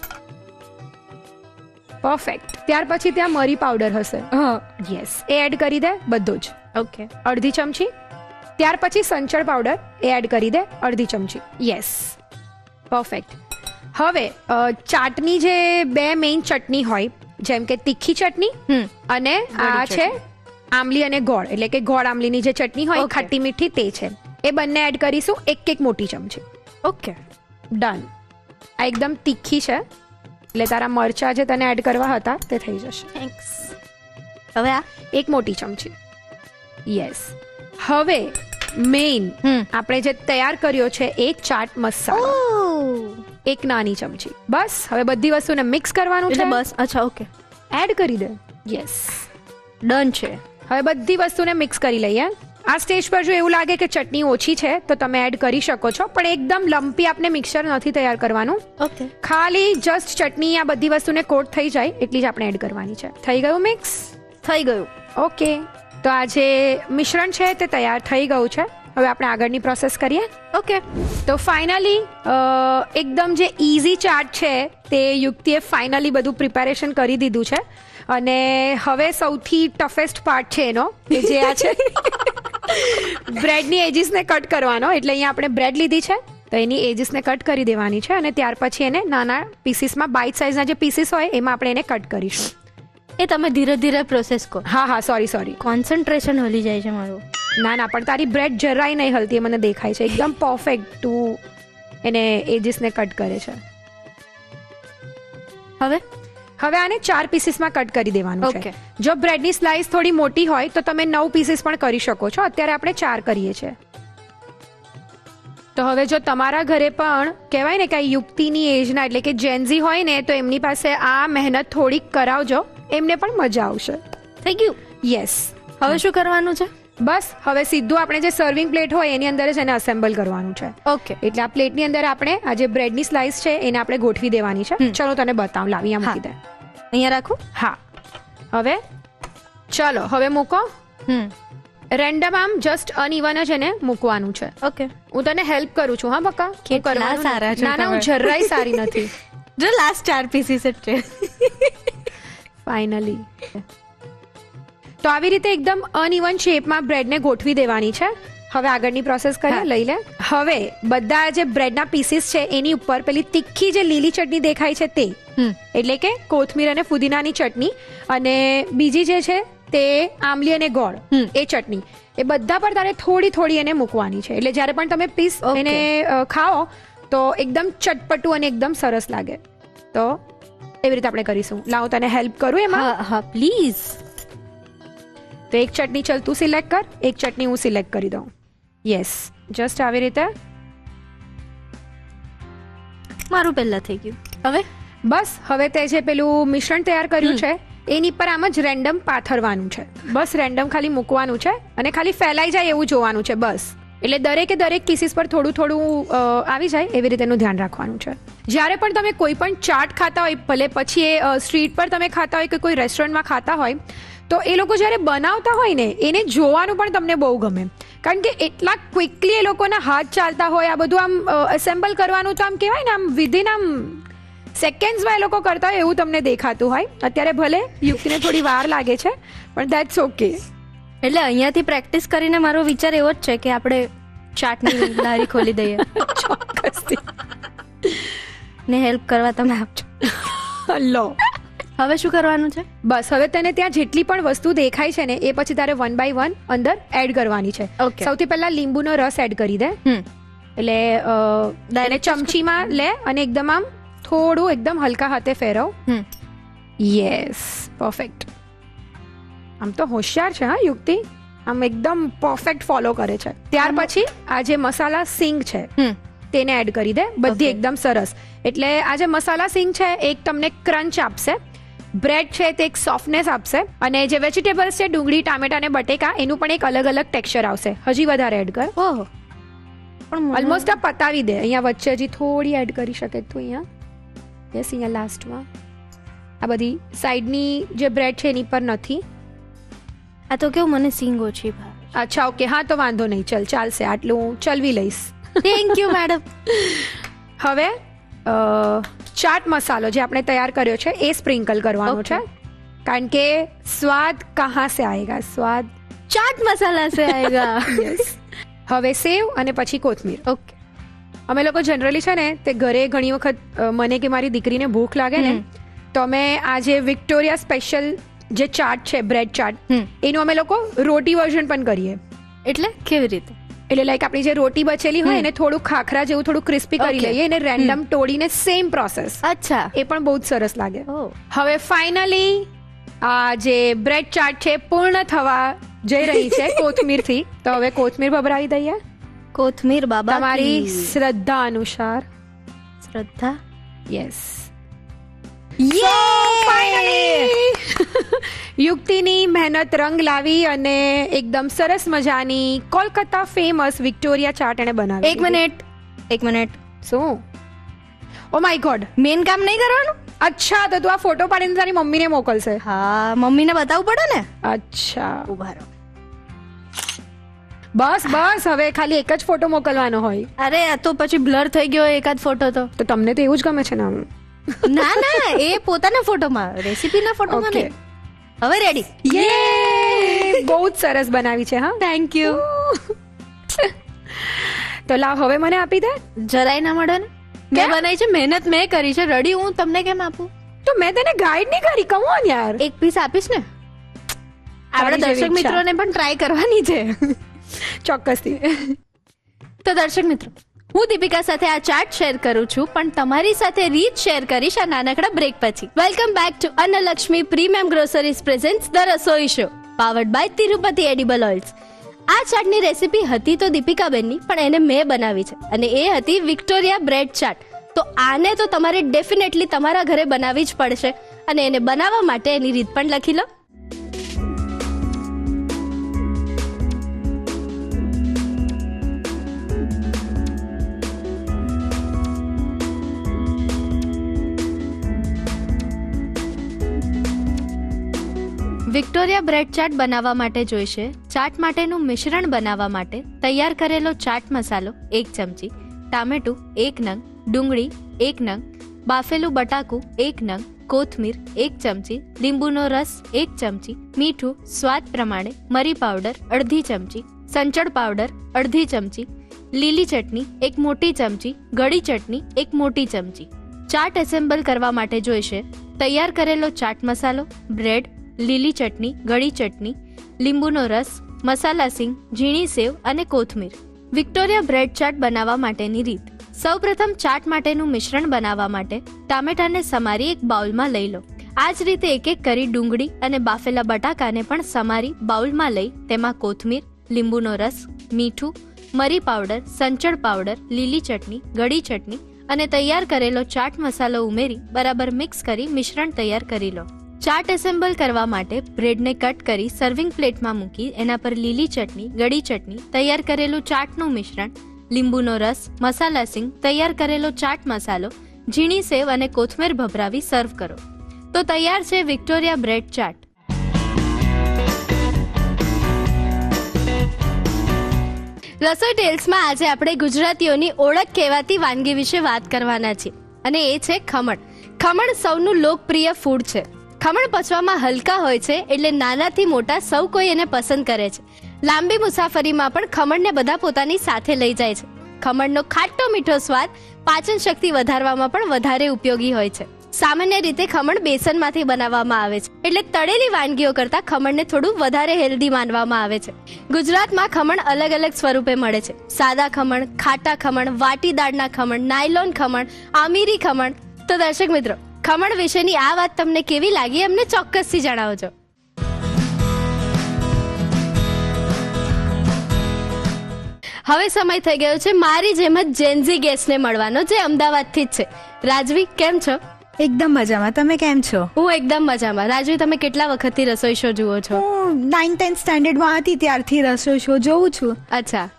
પરફેક્ટ. ત્યાર પછી ત્યાં મરી પાવડર હશે. યસ, એ એડ કરી દે બધું જ. ઓકે. અડધી ચમચી. ત્યાર પછી સંચળ પાવડર એ એડ કરી દે અડધી ચમચી. Yes, perfect. હવે ચાટની જે 2 મેઇન ચટણી હોય, જેમ કે તીખી ચટણી અને આ છે આમલી અને ગોળ, એટલે કે ગોળ આમલીની જે ચટણી હોય ખાટી મીઠી તે છે, એ બંને એડ કરીશું 1 મોટી ચમચી. Okay, done. આ એકદમ તીખી છે એટલે તારા મરચા જે તને એડ કરવા હતા તે થઈ જશે. થેન્ક્સ. હવે આ 1 મોટી ચમચી. યસ. હવે મેઇન આપણે જે તૈયાર કર્યો છે એ ચાટ મસાલો, 1 નાની ચમચી. બસ હવે બધી વસ્તુને મિક્સ કરવાનું છે. બસ. અચ્છા, ઓકે. એડ કરી દે. યસ, ડન છે. હવે બધી વસ્તુને મિક્સ કરી લઈએ. આ સ્ટેજ પર જો એવું લાગે કે ચટણી ઓછી છે તો તમે એડ કરી શકો છો, પણ એકદમ લમ્પી આપણે મિક્સર નથી તૈયાર કરવાનું. ઓકે. ખાલી જસ્ટ ચટણી આ બધી વસ્તુને કોટ થઈ જાય એટલી જ આપણે એડ કરવાની છે. થઈ ગયું મિક્સ? થઈ ગયું. ઓકે, તો આ જે મિશ્રણ છે તે તૈયાર થઈ ગયું છે. હવે આપણે આગળની પ્રોસેસ કરીએ. ઓકે. તો ફાઇનલી એકદમ જે ઇઝી ચાટ છે તે યુક્તિએ ફાઇનલી બધું પ્રિપેરેશન કરી દીધું છે. અને હવે સૌથી ટફેસ્ટ પાર્ટ છે એનો, કે જે આ છે બ્રેડની એજીસને કટ કરવાનો. એટલે અહીંયા આપણે બ્રેડ લીધી છે તો એની એજીસને કટ કરી દેવાની છે અને ત્યાર પછી એને નાના પીસીસમાં, બાઇટ સાઇઝના જે પીસીસ હોય એમાં આપણે એને કટ કરીશું. એ તમે ધીરે ધીરે પ્રોસેસ કરો. હા, સોરી. કોન્સન્ટ્રેશન હલી જાય છે મારું. ના, પણ તારી બ્રેડ જરાય નહીં હલતી, એ મને દેખાય છે. એકદમ પરફેક્ટ તું એને એજીસને કટ કરે છે. હવે આને 4 પીસીસમાં કટ કરી દેવાનું છે. જો બ્રેડની સ્લાઇસ થોડી મોટી હોય તો તમે 9 પીસીસ પણ કરી શકો છો. અત્યારે આપણે 4 કરીએ છીએ. તો હવે જો તમારા ઘરે પણ કહેવાય ને કે આ યુક્તિની એજના, એટલે કે જેન્ઝી હોય ને, તો એમની પાસે આ મહેનત થોડીક કરાવજો, એમને પણ મજા આવશે. થઈ ગયું? યસ. હવે શું કરવાનું છે? બસ હવે સીધું આપણે જે સર્વિંગ પ્લેટ હોય એની અંદર જ એને અસેમ્બલ કરવાનું છે. ઓકે. એટલે આ પ્લેટની અંદર આપણે આ જે બ્રેડની સ્લાઇસ છે એને આપણે ગોઠવી દેવાની છે. ચલો તને બતાવું, લાવી આ મૂકી દે. અહીંયા રાખું? હા. હવે ચલો, હવે મૂકો. રેન્ડમ આમ જસ્ટ અનઇવન જ એને મૂકવાનું છે. ઓકે. હું તને હેલ્પ કરું છું. હા બકા, કેટલા સારા છો. ના, હું જરાય સારી નથી. જો લાસ્ટ 4 પીસીસ જ છે. ફાઇનલી તો આવી રીતે એકદમ અનઇવન શેપમાં બ્રેડને ગોઠવી દેવાની છે. હવે આગળની પ્રોસેસ કરીએ. લઈ લે. હવે બધા જે બ્રેડના પીસીસ છે એની ઉપર પેલી તીખી જે લીલી ચટણી દેખાય છે તે, એટલે કે કોથમીર અને ફુદીનાની ચટણી, અને બીજી જે છે તે આમલી અને ગોળ એ ચટણી, એ બધા પર તારે થોડી થોડી એને મૂકવાની છે. એટલે જ્યારે પણ તમે પીસ એને ખાઓ તો એકદમ ચટપટું અને એકદમ સરસ લાગે. તો એવી રીતે આપણે કરીશું. લાવ તને હેલ્પ કરું એમાં. હા પ્લીઝ. તો એક ચટણી ચલ તું સિલેક્ટ કર, એક ચટણી હું સિલેક્ટ કરી દઉં. યસ, જસ્ટ આવી રીતે. મારું પહેલા થઈ ગયું. હવે બસ હવે તે જે પેલું મિશ્રણ તૈયાર કર્યું છે એની પર આમ જ રેન્ડમ પાથરવાનું છે. બસ રેન્ડમ ખાલી મૂકવાનું છે અને ખાલી ફેલાઈ જાય એવું જોવાનું છે. બસ એટલે દરેક પીસીસ પર થોડું થોડું આવી જાય એવી રીતે એનું ધ્યાન રાખવાનું છે. જ્યારે પણ તમે કોઈ પણ ચાટ ખાતા હોય, ભલે પછી એ સ્ટ્રીટ પર તમે ખાતા હોય કે કોઈ રેસ્ટોરન્ટમાં ખાતા હોય, તો એ લોકો જ્યારે બનાવતા હોય ને એને જોવાનું પણ તમને બહુ ગમે. કારણ કે એટલા ક્વિકલી એ લોકોના હાથ ચાલતા હોય. આ બધું આમ એસેમ્બલ કરવાનું તો આમ કહેવાય ને, આમ વિધિન આમ સેકન્ડ્સમાં એ લોકો કરતા હોય એવું તમને દેખાતું હોય. અત્યારે ભલે યુક્તિને થોડી વાર લાગે છે, પણ દેટ્સ ઓકે. એટલે અહીંયાથી પ્રેક્ટિસ કરીને મારો વિચાર એવો જ છે કે આપણે ચાટની લારી ખોલી દઈએ. ચોક્કસથી. ને હેલ્પ કરવા તમે આપજો. લો, હવે શું કરવાનું છે? બસ હવે તને ત્યાં જેટલી પણ વસ્તુ દેખાય છે ને એ પછી તારે 1 by 1 અંદર એડ કરવાની છે. સૌથી પહેલા લીંબુનો રસ એડ કરી દે. એટલે ડાયરેક્ટ ચમચીમાં લે અને એકદમ આમ થોડું એકદમ હલકા હાથે ફેરવ. Yes, perfect. આમ તો હોશિયાર છે હા યુક્તિ. આમ એકદમ પરફેક્ટ ફોલો કરે છે. ત્યાર પછી આ જે મસાલા સિંગ છે તેને એડ કરી દે, બધી એકદમ સરસ. એટલે આ જે મસાલા સિંગ છે એક તમને ક્રંચ આપશે, બ્રેડ છે તે એક સોફ્ટનેસ આપશે, અને જે વેજીટેબલ્સ છે ડુંગળી, ટામેટા અને બટેકા એનું પણ એક અલગ અલગ ટેક્સચર આવશે. હજી વધારે એડ કર. ઓહો, પણ ઓલમોસ્ટ આ પતાવી દે. અહીંયા વચ્ચે હજી થોડી એડ કરી શકે તું અહીંયા. યસ, અહીંયા લાસ્ટમાં આ બધી સાઈડની જે બ્રેડ છે એની પર નથી. આ તો કેવું મને સિંગ ઓછી ભાવે. અચ્છા, ઓકે, હા તો વાંધો નહીં, ચાલશે, આટલું હું ચલવી લઈશ. Thank you madam. હવે ચાટ મસાલો જે આપણે તૈયાર કર્યો છે એ સ્પ્રિંકલ કરવાનો છે, કારણ કે સ્વાદ કહા સે આયેગા, સ્વાદ ચાટ મસાલા સે આયેગા. યસ. હવે સેવ અને પછી કોથમીર. ઓકે. અમે લોકો જનરલી છે ને તે ઘરે ઘણી વખત મને કે મારી દીકરીને ભૂખ લાગે ને તો અમે આ જે વિક્ટોરિયા સ્પેશિયલ જે ચાટ છે, બ્રેડ ચાટ, એનું અમે લોકો રોટી વર્ઝન પણ કરીએ. એટલે કેવી રીતે? એટલે લાઈક આપણી જે રોટી બચેલી હોય એને થોડું ખાખરા જેવું થોડું ક્રિસ્પી કરી લઈએ, એને રેન્ડમ તોડીને સેમ પ્રોસેસ. અચ્છા, એ પણ બહુ જ સરસ લાગે. ઓહ. હવે ફાઇનલી આ જે બ્રેડ ચાટ છે પૂર્ણ થવા જઈ રહી છે કોથમીરથી. તો હવે કોથમીર ભભરાવી દઈએ. કોથમીર બાબા તમારી શ્રદ્ધા અનુસાર. શ્રદ્ધા. યસ. યુક્તિની મહેનત રંગ લાવી અને એકદમ સરસ મજાની કોલકાતા ફેમસ વિક્ટોરિયા ચાટ એને બનાવી. એક મિનિટ. શું? ઓ માય ગોડ, મેન કામ નહીં કરવાનું? અચ્છા, તો તું આ ફોટો પાડીને તારી મમ્મીને મોકલશે? હા, મમ્મીને બતાવવું પડે ને. અચ્છા, ઉભા રહો. બસ હવે ખાલી એક જ ફોટો મોકલવાનો હોય. અરે આ તો પછી બ્લર થઈ ગયો એકાદ ફોટો તો. તમને તો એવું જ ગમે છે ને? ના, એ પોતાના ફોટોમાં, રેસીપીના ફોટોમાં નહીં. હવે રેડી. યે, બહુ જ સરસ બનાવી છે. હા, થેન્ક યુ. તો લાવ હવે મને આપી દે. જરાય ના મળે ને. મેં બનાવી છે, મહેનત મેં કરી છે. રેડી, હું તમને કેમ આપું? તો મેં તને ગાઈડ નહીં કરી, કમ ઓન યાર. એક પીસ આપીશ ને. આપણે દર્શક મિત્રોને પણ ટ્રાય કરવાની છે. ચોક્કસથી. તો દર્શક મિત્રો, હું દીપિકા સાથે આ ચાર્ટ શેર કરું છું, પણ તમારી સાથે રીત શેર કરીશ આ નાનકડા બ્રેક પછી. Welcome back to Annalakshmi premium groceries presents the Rasoi show, powered by Tirupati edible oils. આ ચાટની રેસીપી હતી તો દીપિકાબેનની, પણ એને મેં બનાવી છે, અને એ હતી વિક્ટોરિયા બ્રેડ ચાટ. તો આને તો તમારે ડેફિનેટલી તમારા ઘરે બનાવવી જ પડશે, અને એને બનાવવા માટે એની રીત પણ લખી લો. વિક્ટોરિયા બ્રેડ ચાટ બનાવવા માટે જોઈશે ચાટ માટેનું મિશ્રણ બનાવવા માટે તૈયાર કરેલો ચાટ મસાલો 1 ચમચી, ટામેટું 1 નંગ, ડુંગળી 1 નંગ, બાફેલું બટાકું 1 નંગ, કોથમીર 1 ચમચી, લીંબુનો રસ 1 ચમચી, મીઠું સ્વાદ પ્રમાણે, મરી પાવડર અડધી ચમચી, સંચળ પાવડર અડધી ચમચી, લીલી ચટણી 1 મોટી ચમચી, ગળી ચટણી 1 મોટી ચમચી. ચાટ એસેમ્બલ કરવા માટે જોઈશે તૈયાર કરેલો ચાટ મસાલો, બ્રેડ, લીલી ચટણી, ગળી ચટણી, લીંબુનો રસ, મસાલા સિંગ, ઝીણી સેવ અને કોથમીર. વિક્ટોરિયા બ્રેડ ચાટ બનાવવા માટેની રીત. સૌપ્રથમ ચાટ માટેનું મિશ્રણ બનાવવા માટે ટામેટાને સમારી એક બાઉલમાં લઈ લો. આ જ રીતે એક એક કરી ડુંગળી અને બાફેલા બટાકાને પણ સમારી બાઉલમાં લઈ તેમાં કોથમીર, લીંબુનો રસ, મીઠું, મરી પાવડર, સંચળ પાવડર, લીલી ચટણી, ગળી ચટણી અને તૈયાર કરેલો ચાટ મસાલો ઉમેરી બરાબર મિક્સ કરી મિશ્રણ તૈયાર કરી લો. ચાટ એસેમ્બલ કરવા માટે બ્રેડને કટ કરી સર્વિંગ પ્લેટમાં મૂકી એના પર લીલી ચટણી, ગળી ચટણી, તૈયાર કરેલું ચાટનું મિશ્રણ, લીંબુનો રસ, મસાલા સિંગ, તૈયાર કરેલો ચાટ મસાલો, ઝીણી સેવ અને કોથમીર ભભરાવી સર્વ કરો. તો તૈયાર છે વિક્ટોરિયા બ્રેડ ચાટ. રસોઈ ટેલ્સમાં આજે આપણે ગુજરાતીઓની ઓળખ કહેવાતી વાનગી વિશે વાત કરવાના છીએ, અને એ છે ખમણ. ખમણ સૌનું લોકપ્રિય ફૂડ છે. ખમણ પચવામાં હલકા હોય છે, એટલે નાનાથી મોટા સૌ કોઈ એને પસંદ કરે છે. લાંબી મુસાફરીમાં પણ ખમણને બધા પોતાની સાથે લઈ જાય છે. ખમણનો ખાટો મીઠો સ્વાદ પાચન શક્તિ વધારવામાં પણ વધારે ઉપયોગી હોય છે. સામાન્ય રીતે ખમણ બેસનમાંથી બનાવવામાં આવે છે, એટલે તળેલી વાનગીઓ કરતાં ખમણને થોડું વધારે હેલ્ધી માનવામાં આવે છે. ગુજરાતમાં ખમણ અલગ અલગ સ્વરૂપે મળે છે. સાદા ખમણ, ખાટા ખમણ, વાટી દાળના ખમણ, નાયલોન ખમણ, આમીરી ખમણ. તો દર્શક મિત્રો, ખમણ વિશેની આ વાત તમને કેવી લાગી અમને ચોક્કસથી જણાવજો. હવે સમય થઈ ગયો છે મારી જેમ જ જેન્ઝી ગેસ્ટને મળવાનો, જે અમદાવાદથી જ છે. રાજવી, કેમ છો? એકદમ મજામાં. તમે કેમ છો? હું એકદમ મજામાં. રાજવી, તમે કેટલા વખતથી રસોઈ શો જુઓ છો? હું 9th-10th સ્ટાન્ડર્ડમાં હતી ત્યારથી રસોઈ શો જોઉં છું. અચ્છા,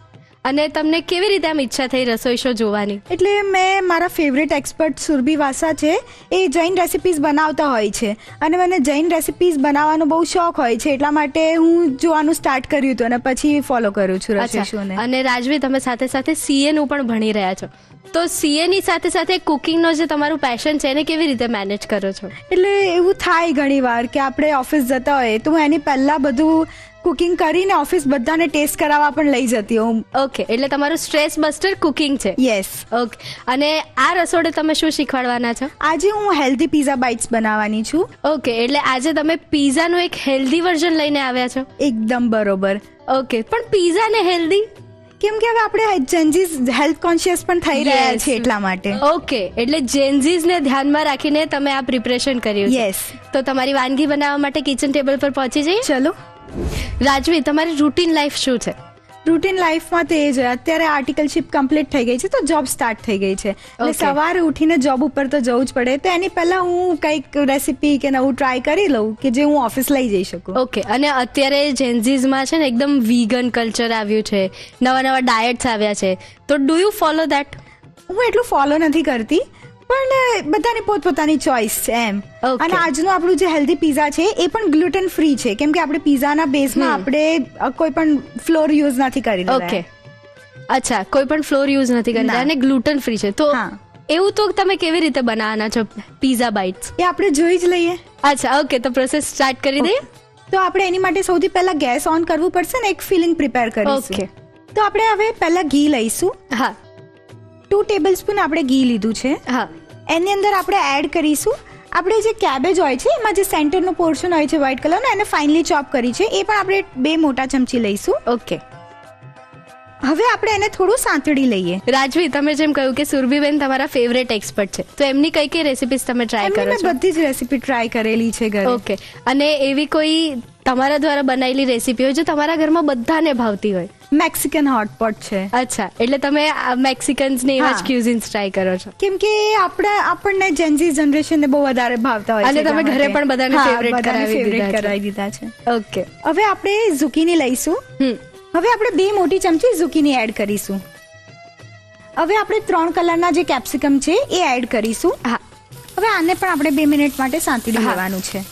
અને તમને કેવી રીતે આમ ઈચ્છા થઈ રસોઈ શો જોવાની? એટલે મેં મારા ફેવરેટ એક્સપર્ટ સુરભી વાસા છે, એ જૈન રેસિપીઝ બનાવતા હોય છે અને મને જૈન રેસિપીઝ બનાવવાનો બહુ શોખ હોય છે, એટલા માટે હું જોવાનું સ્ટાર્ટ કર્યું હતું અને પછી ફોલો કરું છું રસોઈ શોને. અને રાજવી, તમે સાથે સાથે CA નું પણ ભણી રહ્યા છો, તો CA ની સાથે સાથે કુકિંગનો જે તમારું પેશન છે એને કેવી રીતે મેનેજ કરો છો? એટલે એવું થાય ઘણી વાર કે આપણે ઓફિસ જતા હોઈએ તો હું એની પહેલાં બધું કુકિંગ કરીને ઓફિસ બધાને ટેસ્ટ કરાવવા પણ લઈ જતી હોઉં. ઓકે, એટલે તમારું સ્ટ્રેસ બસ્ટર કુકિંગ છે. યસ. ઓકે, અને આ રસોડે તમે શું શીખવાડવાના છો? આજે હું હેલ્ધી પીઝા બાઇટ્સ બનાવવાની છું. ઓકે, એટલે આજે તમે પીઝાનું એક હેલ્ધી વર્ઝન લઈને આવ્યા છો? એકદમ બરોબર. ઓકે, પણ પીઝા ને હેલ્ધી કેમ કે હવે આપણે જેન્ઝીસ હેલ્થ કોન્શિયસ પણ થઈ રહ્યા છે એટલા માટે. ઓકે, એટલે જેન્ઝીસ ને ધ્યાનમાં રાખીને તમે આ પ્રિપરેશન કર્યું છે. યસ. તો તમારી વાનગી બનાવવા માટે કિચન ટેબલ પર પહોંચી જઈએ. ચલો. રાજવી, તમારી રૂટીન લાઈફ શું છે? રૂટીન લાઈફમાં તો એ જ, અત્યારે આર્ટિકલશીપ કમ્પ્લીટ થઈ ગઈ છે તો જોબ સ્ટાર્ટ થઈ ગઈ છે, એટલે Okay. સવારે ઉઠીને જોબ ઉપર તો જવું જ પડે, તો એની પહેલા હું કંઈક રેસીપી કે નવું ટ્રાય કરી લઉં કે જે હું ઓફિસ લઈ જઈ શકું. ઓકે, અને અત્યારે જેન્ઝીઝમાં છે ને એકદમ વીગન કલ્ચર આવ્યું છે, નવા નવા ડાયટ્સ આવ્યા છે, તો ડુ યુ ફોલો ધેટ? હું એટલું ફોલો નથી કરતી, પણ બધાની પોતપોતાની ચોઇસ છે એમ. Okay. અને આજનું આપણું જે હેલ્ધી પીઝા છે એ પણ ગ્લુટન ફ્રી છે, કેમ કે આપણે પીઝાના બેઝમાં આપણે કોઈ પણ ફ્લોર યુઝ નથી કરી રહ્યા. ઓકે, અચ્છા, કોઈ પણ ફ્લોર યુઝ નથી કરતા ના. અને ગ્લુટન ફ્રી છે, તો હા. એવું તો તમે કેવી રીતે બનાવવાના છો પીઝા બાઇટ્સ? એ આપણે જોઈ જ લઈએ. અચ્છા, ઓકે, તો પ્રોસેસ સ્ટાર્ટ કરી દઈએ. તો આપણે એની માટે સૌથી પહેલા ગેસ ઓન કરવું પડશે ને એક ફિલિંગ પ્રિપેર કરીશું. ઓકે. તો આપણે હવે પહેલા ઘી લઈશું. હા 2 ટેબલસ્પૂન આપણે ઘી લીધું છે. હા એની અંદર આપણે એડ કરીશું આપણે જે કેબેજ હોય છે એમાં જે સેન્ટરનો પોર્શન હોય છે વ્હાઇટ કલરનો, એને ફાઇનલી ચોપ કરી છે, એ પણ આપણે 2 મોટા ચમચી લઈશું. ઓકે. હવે આપણે એને થોડું સાંતળી લઈએ. રાજવી, તમે જેમ કહ્યું કે સુરભીબેન તમારા ફેવરેટ એક્સપર્ટ છે, તો એમની કઈ કઈ રેસિપીઝ તમે ટ્રાય એમની કરો મેં છો? બધી જ રેસીપી ટ્રાય કરેલી છે ઘરે. ઓકે, અને એવી કોઈ તમારા દ્વારા બનાવેલી રેસીપી હોય જે તમારા ઘરમાં બધાને ભાવતી હોય? મેક્સિકન હોટપોટ છે. અચ્છા, એટલે તમે મેક્સિકન્સ ને એવા જ હા. ક્યુઝિન્સ ટ્રાય કરો છો, કેમ કે આપણને જેન્ઝી જનરેશનને બહુ વધારે ભાવતા હોય છે. અને તમે એટલા ઘરે માટે. પણ બધાને હા, favorite બધાને કરાવી favorite દીધા છે. કરાવી દીધા છે. ઓકે. હવે આપણે ઝુકીની લઈશું. હવે આપણે 2 મોટી ચમચી ઝુકીની એડ કરીશું. હવે આપણે 3 કલરના જે કેપ્સિકમ છે એ એડ કરીશું. હા. હવે આને પણ આપણે 2 મિનિટ માટે સાંતળી હા. લેવાનું છે.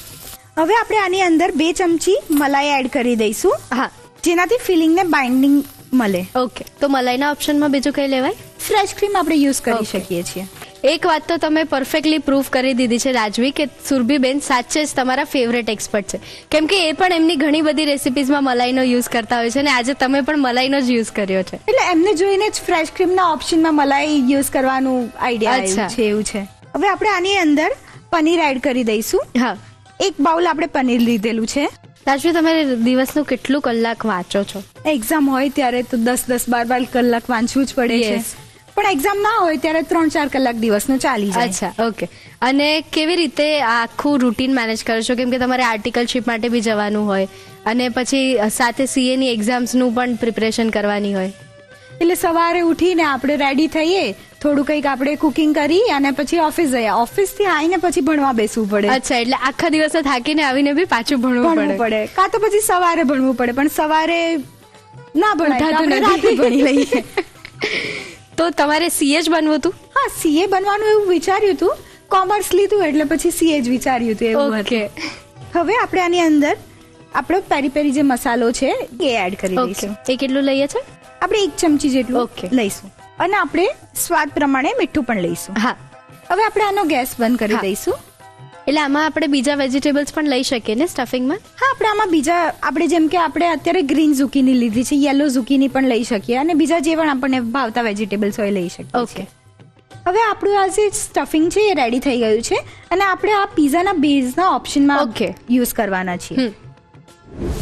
હવે આપણે આની અંદર 2 ચમચી મલાઈ એડ કરી દઈશું, હા, જેનાથી ફિલિંગને બાઇન્ડિંગ મળે. ઓકે. તો મલાઈના ઓપ્શનમાં બીજું કઈ લેવાય? ફ્રેશ ક્રીમ આપણે યુઝ કરી Okay. શકીએ છીએ. એક વાત તો તમે પરફેક્ટલી પ્રૂફ કરી દીધી છે રાજવી, કે સુરભીબેન સાચે જ તમારા ફેવરેટ એક્સપર્ટ છે, કેમ કે એ પણ એમની ઘણી બધી રેસિપીઝમાં મલાઈનો યુઝ કરતા હોય છે, અને આજે તમે પણ મલાઈનો જ યુઝ કર્યો છે. એટલે એમને જોઈને જ ફ્રેશ ક્રીમના ઓપ્શનમાં મલાઈ યુઝ કરવાનું આઈડિયા અચ્છા. આવ્યું છે, એવું છે. હવે આપણે આની અંદર પનીર એડ કરી દઈશું. હા. 1 બાઉલ આપણે પનીર લીધેલું છે. રાજવી, તમે દિવસનું કેટલું કલાક વાંચો છો? એક્ઝામ હોય ત્યારે તો 10-10, 12 કલાક વાંચવું જ પડે છે, Yes. પણ એક્ઝામ ના હોય ત્યારે 3-4 કલાક દિવસનું ચાલી જાય. અચ્છા, ઓકે. અને કેવી રીતે આ આખું રૂટીન મેનેજ કરો છો, કેમ કે તમારે આર્ટિકલશીપ માટે બી જવાનું હોય અને પછી સાથે CA ની એક્ઝામ્સનું પણ પ્રિપરેશન કરવાની હોય? એટલે સવારે ઉઠીને આપણે રેડી થઈએ, થોડું કંઈક આપણે કુકિંગ કરી અને પછી ઓફિસ જઈએ. ઓફિસથી આવીને પછી ભણવા બેસવું પડે. અચ્છા, એટલે આખા દિવસે થાકીને આવીને બી પાછું ભણવું ભણવું પડે. પડે, કાં તો પછી સવારે ભણવું પડે, પણ સવારે ના ભણાય તો ઉઠાતું આપણે નથી. રાતે ભણી લઈએ. તો તમારે CA જ બનવું હતું? હા, CA બનવાનું એવું વિચાર્યું હતું, કોમર્સ લીધું એટલે પછી CA જ વિચાર્યું હતું, એવું ઓકે. હતું. હવે આપણે આની અંદર આપણો પેરી પેરી જે મસાલો છે એ એડ કરી ઓકે, દઈશું. એ કેટલું લઈએ છે? આપણે 1 ચમચી જેટલું Okay. લઈશું અને આપણે સ્વાદ પ્રમાણે મીઠું પણ લઈશું. હા. હવે આપણે આનો ગેસ બંધ કરી હા. દઈશું. એટલે આમાં આપણે બીજા વેજીટેબલ્સ પણ લઈ શકીએ ને સ્ટફિંગમાં? હા, આપણે આમાં બીજા આપણે જેમ કે આપણે અત્યારે ગ્રીન ઝુકીની લીધી છે, યલો ઝુકીની પણ લઈ શકીએ અને બીજા જે પણ આપણને ભાવતા વેજીટેબલ્સ હોય લઈ શકીએ. ઓકે. હવે આપણું આ જે સ્ટફિંગ છે એ રેડી થઈ ગયું છે અને આપણે આ પીઝાના બેઝના ઓપ્શનમાં Okay. યુઝ કરવાના છીએ.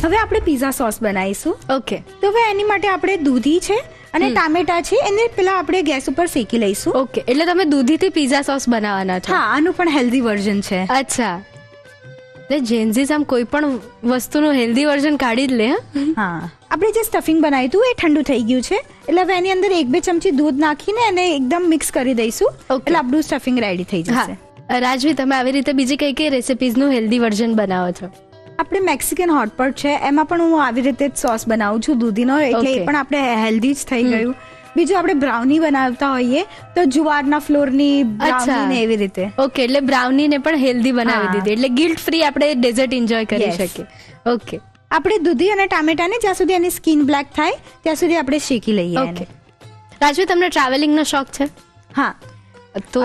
હવે આપણે પીઝા સોસ બનાવીશું. ઓકે. તો હવે એની માટે આપણે દૂધી છે અને ટામેટા છે, એને પેલા આપણે ગેસ ઉપર શેકી લઈશું. ઓકે, એટલે તમે દૂધીથી પીઝા સોસ બનાવવાના છો? હા, આનું પણ હેલ્ધી વર્ઝન છે. અચ્છા, એટલે જેન્ઝીસ આમ કોઈ પણ વસ્તુનું હેલ્ધી વર્ઝન કાઢી જ લે. હા. હા, આપણે જે સ્ટફિંગ બનાવ્યું હતું એ ઠંડુ થઈ ગયું છે, એટલે હવે એની અંદર 1-2 ચમચી દૂધ નાખીને એને એકદમ મિક્સ કરી દઈશું. Okay. એટલે આપણું સ્ટફિંગ રેડી થઈ જશે. રાજવી, તમે આવી રીતે બીજી કઈ કઈ રેસિપીઝનું હેલ્ધી વર્ઝન બનાવો છો? આપણે મેક્સિકન હોટપોટ છે, એમાં પણ હું આવી રીતે જ સોસ બનાવું છું દૂધીનો, એટલે Okay. એ પણ આપણે હેલ્ધી જ થઈ ગયું. બીજું આપણે બ્રાઉની બનાવતા હોઈએ તો જુવારના ફ્લોરની બ્રાઉની ને એવી રીતે. ઓકે, એટલે બ્રાઉની ને પણ હેલ્ધી બનાવી હા. દીધી, એટલે ગિલ્ટ ફ્રી આપણે ડેઝર્ટ એન્જોય કરી Yes. શકીએ. ઓકે આપણે દૂધી અને ટામેટાને જ્યાં સુધી એની સ્કિન બ્લેક થાય ત્યાં સુધી આપણે શેકી લઈએ ઓકે. એને. રાજવી, તમને ટ્રાવેલિંગનો શોખ છે? હા, તો